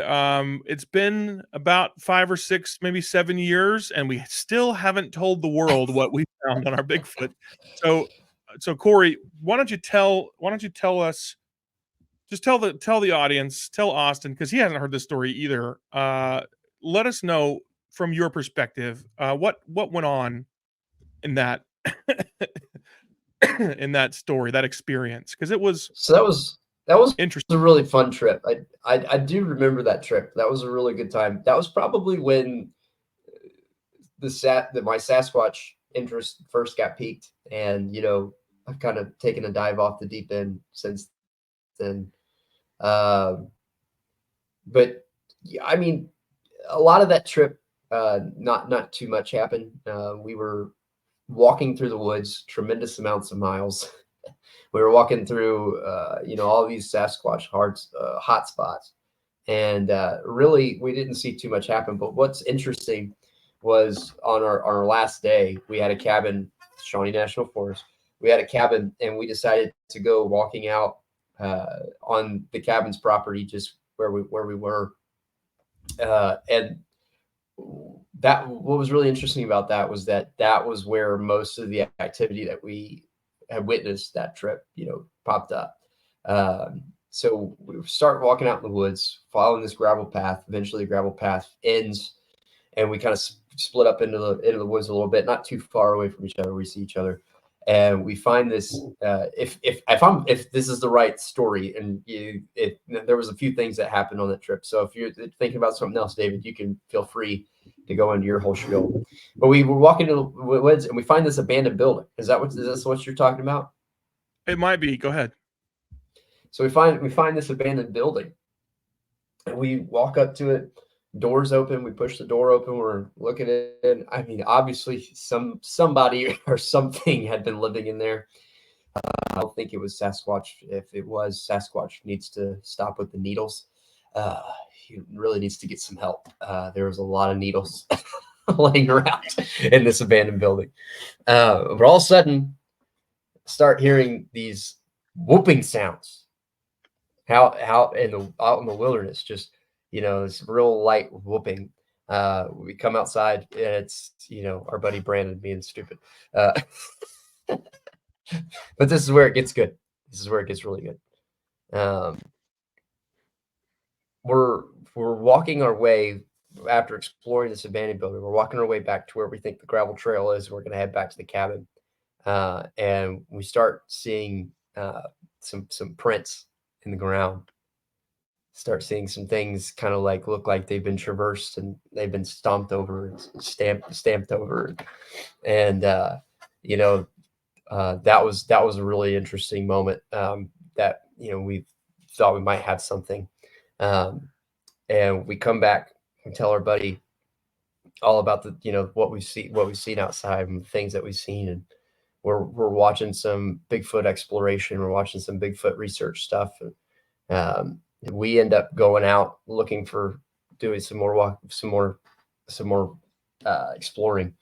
it's been about 5 or 6, maybe 7 years, and we still haven't told the world what we found on our Bigfoot. So Corey, why don't you tell us, just tell the audience, tell Austin, because he hasn't heard this story either. Let us know from your perspective what went on in that in that story, that experience, because it was that was interesting. a really fun trip. I do remember that trip. That was a really good time. That was probably when my Sasquatch interest first got piqued, and I've kind of taken a dive off the deep end since then. But yeah, I mean, a lot of that trip, not too much happened. We were walking through the woods, tremendous amounts of miles. We were walking through, all these Sasquatch hot spots, and really, we didn't see too much happen. But what's interesting was on our last day, we had a cabin, Shawnee National Forest. We had a cabin, and we decided to go walking out on the cabin's property, just where we were, and that what was really interesting about that was that was where most of the activity that we had witnessed that trip, popped up. So we start walking out in the woods, following this gravel path. Eventually, the gravel path ends, and we kind of split up into the woods a little bit, not too far away from each other. We see each other, and we find this. If this is the right story, and there was a few things that happened on that trip. So if you're thinking about something else, David, you can feel free to go into your whole spiel. But we were walking to the woods, and we find this abandoned building. Is this what you're talking about? It might be. Go ahead. So we find this abandoned building, and we walk up to it. Doors open. We push the door open. We're looking at it. I mean, obviously, somebody or something had been living in there. I don't think it was Sasquatch. If it was, Sasquatch needs to stop with the needles. He really needs to get some help. There was a lot of needles laying around in this abandoned building. But all of a sudden, start hearing these whooping sounds. Out in the wilderness, just this real light whooping. We come outside, and it's our buddy Brandon being stupid. But this is where it gets good. This is where it gets really good. We're walking our way after exploring this abandoned building. We're walking our way back to where we think the gravel trail is. We're going to head back to the cabin, and we start seeing some prints in the ground. Start seeing some things kind of look like they've been traversed and they've been stomped over and stamped over, and that was a really interesting moment. That we thought we might have something, and we come back and tell our buddy all about the what we've seen outside and things that we've seen, and we're watching some Bigfoot exploration. We're watching some Bigfoot research stuff, and we end up going out looking for doing some more exploring,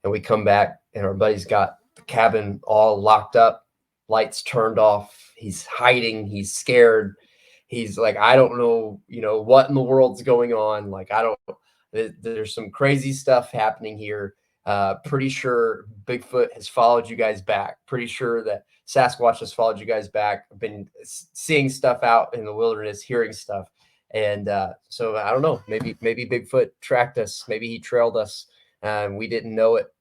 and we come back, and our buddy's got the cabin all locked up, lights turned off. He's hiding. He's scared. He's like, I don't know, what in the world's going on. There's some crazy stuff happening here. Pretty sure Bigfoot has followed you guys back. Pretty sure that Sasquatch has followed you guys back. I've been seeing stuff out in the wilderness, hearing stuff. And so I don't know, maybe Bigfoot tracked us. Maybe he trailed us. We didn't know it.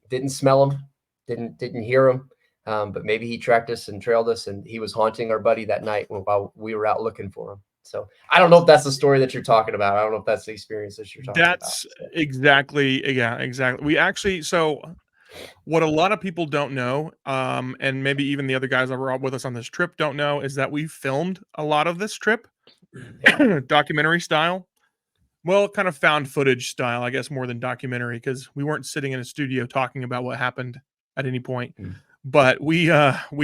Didn't smell him. Didn't hear him. But maybe he tracked us and trailed us, and he was haunting our buddy that night while we were out looking for him. So I don't know if that's the story that you're talking about. I don't know if that's the experience that you're talking about. That's exactly. Yeah, exactly. We actually, so what a lot of people don't know, and maybe even the other guys that were with us on this trip don't know, is that we filmed a lot of this trip, documentary style. Well, kind of found footage style, I guess, more than documentary, because we weren't sitting in a studio talking about what happened at any point. But we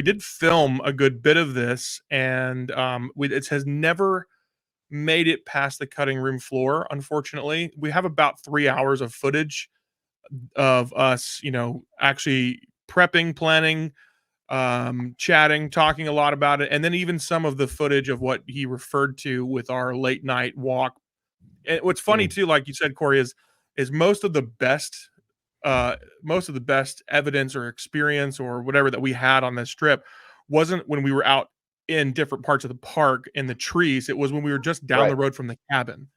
did film a good bit of this, and it has never made it past the cutting room floor. Unfortunately, we have about 3 hours of footage of us, actually prepping, planning, chatting, talking a lot about it, and then even some of the footage of what he referred to with our late night walk. And what's funny too, like you said, Corey, is most of the best evidence or experience or whatever that we had on this trip wasn't when we were out in different parts of the park in the trees. It was when we were just down the road from the cabin,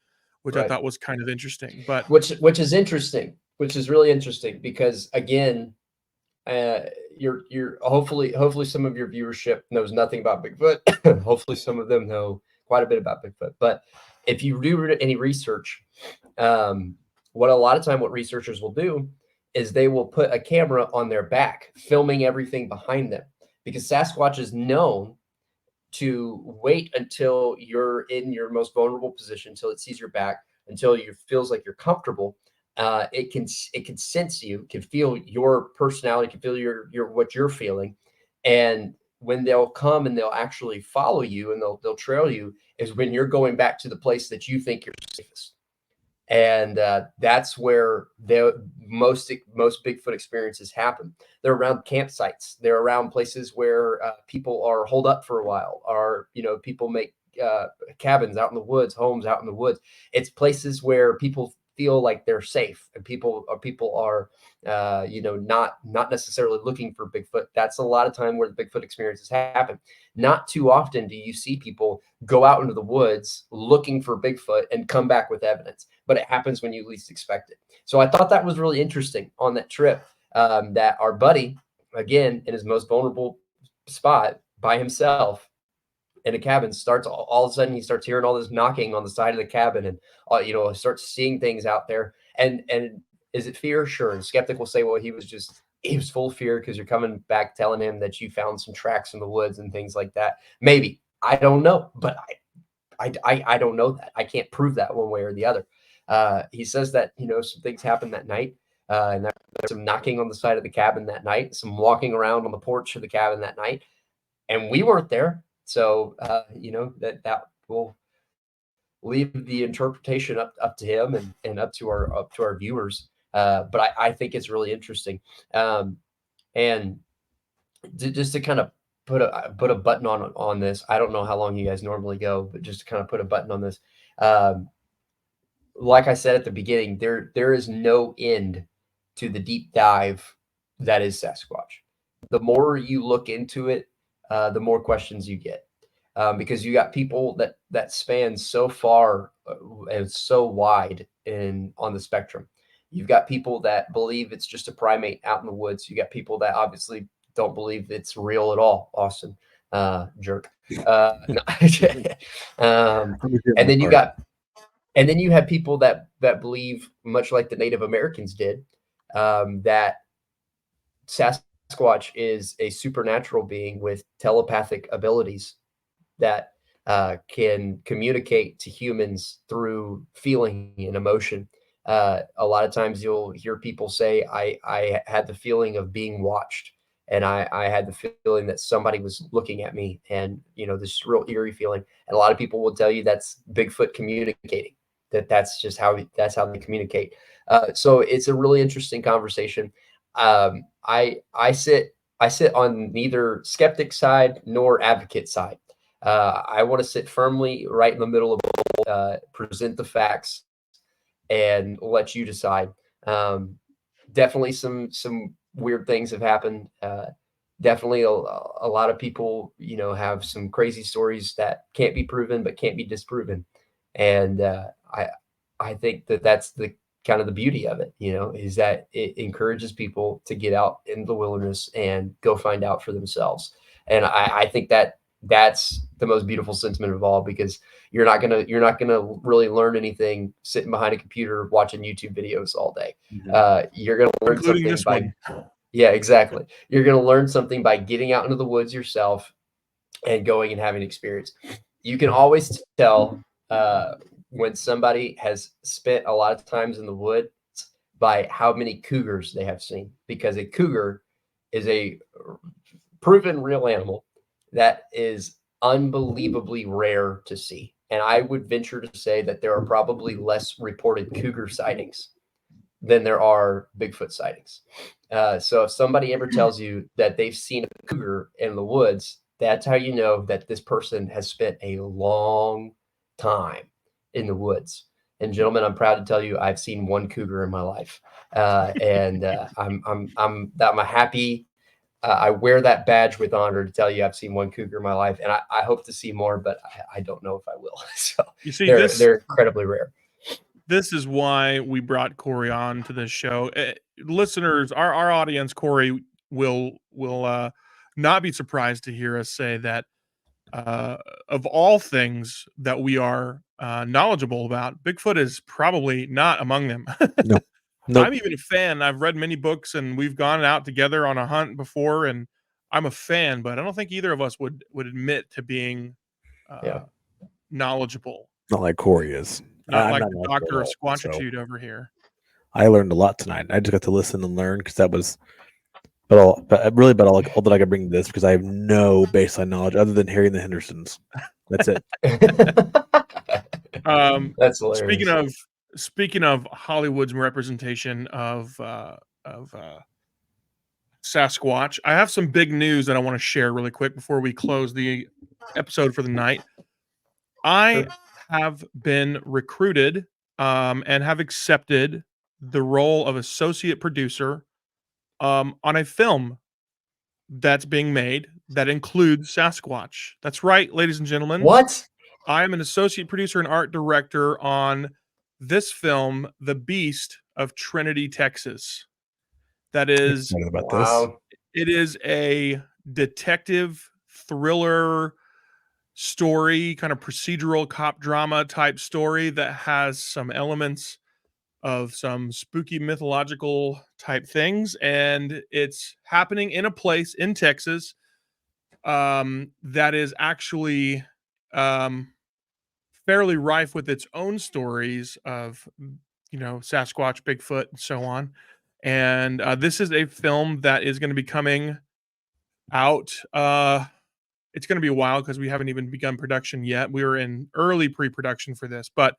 which I thought was kind of interesting. But which is interesting, which is really interesting, because again, you're hopefully some of your viewership knows nothing about Bigfoot. Hopefully some of them know quite a bit about Bigfoot. But if you do any research, what a lot of time what researchers will do is they will put a camera on their back, filming everything behind them, because Sasquatch is known to wait until you're in your most vulnerable position, until it sees your back, until you feels like you're comfortable. It can sense you, can feel your personality, can feel your what you're feeling, and when they'll come and they'll actually follow you and they'll trail you is when you're going back to the place that you think you're safest. And that's where the most Bigfoot experiences happen. They're around campsites. They're around places where people are holed up for a while, or people make cabins out in the woods, homes out in the woods. It's places where people feel like they're safe, and people are not necessarily looking for Bigfoot. That's a lot of time where the Bigfoot experiences happen. Not too often do you see people go out into the woods looking for Bigfoot and come back with evidence, but it happens when you least expect it. So I thought that was really interesting on that trip, that our buddy, again, in his most vulnerable spot by himself in a cabin, starts all of a sudden he starts hearing all this knocking on the side of the cabin, and starts seeing things out there. And is it fear? Sure. And skeptic will say, well, he was full of fear because you're coming back telling him that you found some tracks in the woods and things like that. Maybe, I don't know, but I don't know that. I can't prove that one way or the other. He says that some things happened that night, and there's some knocking on the side of the cabin that night, some walking around on the porch of the cabin that night, and we weren't there. So that will leave the interpretation up to him and up to our viewers. But I think it's really interesting, and just to kind of put a button on this. I don't know how long you guys normally go, but just to kind of put a button on this. Like I said at the beginning, there is no end to the deep dive that is Sasquatch. The more you look into it, the more questions you get, because you got people that span so far and so wide on the spectrum. You've got people that believe it's just a primate out in the woods. You got people that obviously don't believe it's real at all. Austin, jerk. And then you have people that believe, much like the Native Americans did, that Sasquatch is a supernatural being with telepathic abilities that can communicate to humans through feeling and emotion. A lot of times you'll hear people say, I had the feeling of being watched, and I had the feeling that somebody was looking at me, and this real eerie feeling. And a lot of people will tell you that's Bigfoot communicating, that's just how they communicate. So it's a really interesting conversation. I sit on neither skeptic side nor advocate side. I want to sit firmly right in the middle of both, present the facts, and let you decide. Definitely some weird things have happened. Definitely a lot of people, have some crazy stories that can't be proven but can't be disproven. And I think that's the kind of the beauty of it, is that it encourages people to get out in the wilderness and go find out for themselves. And I think that's the most beautiful sentiment of all, because you're not gonna really learn anything sitting behind a computer watching YouTube videos all day. You're gonna learn something by yeah, exactly. You're gonna learn something by getting out into the woods yourself and going and having experience. You can always tell when somebody has spent a lot of times in the woods by how many cougars they have seen, because a cougar is a proven real animal that is unbelievably rare to see. And I would venture to say that there are probably less reported cougar sightings than there are Bigfoot sightings. So if somebody ever tells you that they've seen a cougar in the woods, that's how you know that this person has spent a long time in the woods. And gentlemen, I'm proud to tell you I've seen one cougar in my life, and I'm a happy. I wear that badge with honor to tell you I've seen one cougar in my life, and I hope to see more, but I don't know if I will. So you see, they're incredibly rare. This is why we brought Corey on to this show. Listeners, our audience, Corey, will not be surprised to hear us say that of all things that we are knowledgeable about, Bigfoot is probably not among them. No. Nope. I'm even a fan. I've read many books and we've gone out together on a hunt before, and I'm a fan, but I don't think either of us would admit to being knowledgeable. Not like Corey is. Not like the doctor of Squatchitude over here. I learned a lot tonight. I just got to listen and learn because that was all that I could bring to this, because I have no baseline knowledge other than Harry and the Hendersons. That's it. That's hilarious. Speaking of Hollywood's representation of Sasquatch, I have some big news that I want to share really quick before we close the episode for the night. I have been recruited and have accepted the role of associate producer on a film that's being made that includes Sasquatch. That's right, ladies and gentlemen. What? I am an associate producer and art director on this film, The Beast of Trinity, Texas. That is, it is a detective thriller story, kind of procedural cop drama type story that has some elements of some spooky mythological type things, and it's happening in a place in Texas that is actually fairly rife with its own stories of, Sasquatch, Bigfoot, and so on. And this is a film that is going to be coming out. It's going to be a while because we haven't even begun production yet. We were in early pre-production for this, but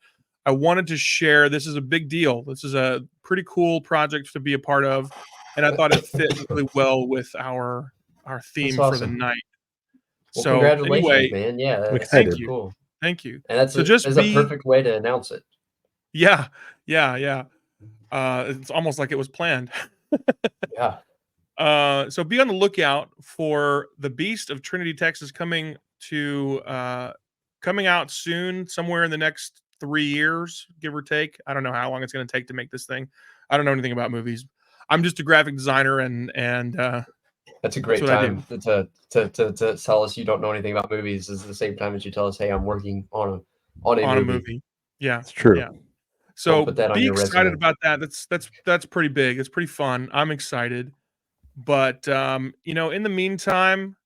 I wanted to share. This is a big deal. This is a pretty cool project to be a part of, and I thought it fit really well with our theme for the night. Well, so congratulations, anyway, man. Yeah, thank you. Cool. Thank you. And that's a perfect way to announce it. Yeah. It's almost like it was planned. Yeah. So be on the lookout for The Beast of Trinity, Texas, coming out soon, somewhere in the next 3 years, give or take. I don't know how long it's going to take to make this thing. I don't know anything about movies. I'm just a graphic designer, and that's a great time to tell us you don't know anything about movies. Is the same time as you tell us, hey, I'm working on a movie. Yeah, it's true. Yeah. So be excited about that. That's pretty big. It's pretty fun. I'm excited. But in the meantime,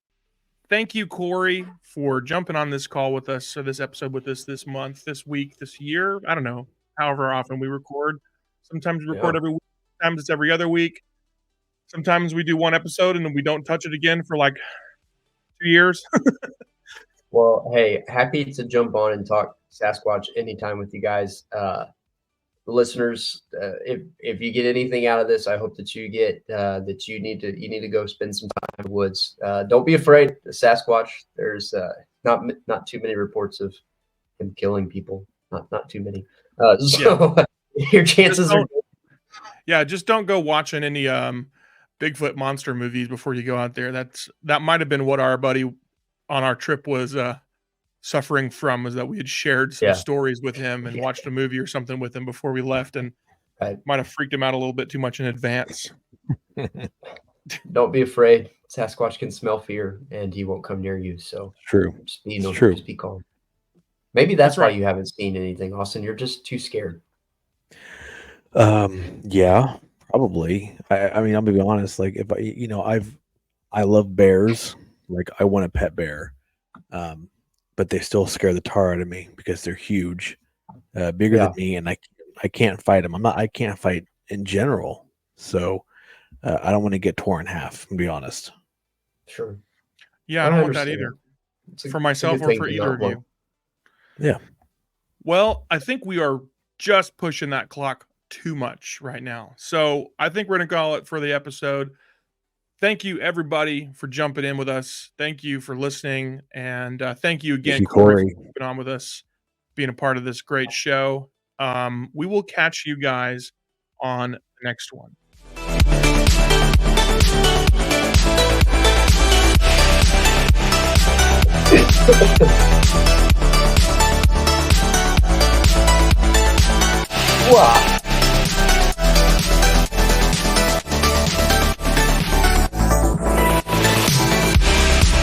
thank you, Corey, for jumping on this call with us, or this episode with us this month, this week, this year. I don't know, however often we record. Sometimes we record every week, sometimes it's every other week. Sometimes we do one episode and then we don't touch it again for like 2 years. Well, hey, happy to jump on and talk Sasquatch anytime with you guys. Listeners, if you get anything out of this, I hope that you get that you need to go spend some time in the woods. Don't be afraid of Sasquatch. There's not too many reports of him killing people. Not too many. Your chances are good. Yeah, just don't go watching any Bigfoot monster movies before you go out there. That might have been what our buddy on our trip was suffering from, is that we had shared some stories with him and watched a movie or something with him before we left, and might have freaked him out a little bit too much in advance. Don't be afraid. Sasquatch can smell fear and he won't come near you. So true. Just be calm. Maybe that's why you haven't seen anything, Austin. You're just too scared. Yeah, probably. I mean, I'm gonna be honest. Like, if I love bears. Like, I want a pet bear. But they still scare the tar out of me because they're huge, bigger than me, and I can't fight them. I can't fight in general, so I don't want to get torn in half. To be honest. Sure. Yeah, I don't want that either. For myself or for either of you. Yeah. Well, I think we are just pushing that clock too much right now, so I think we're gonna call it for the episode. Thank you, everybody, for jumping in with us. Thank you for listening. And thank you again, Corey, for being on with us, being a part of this great show. We will catch you guys on the next one. Wow.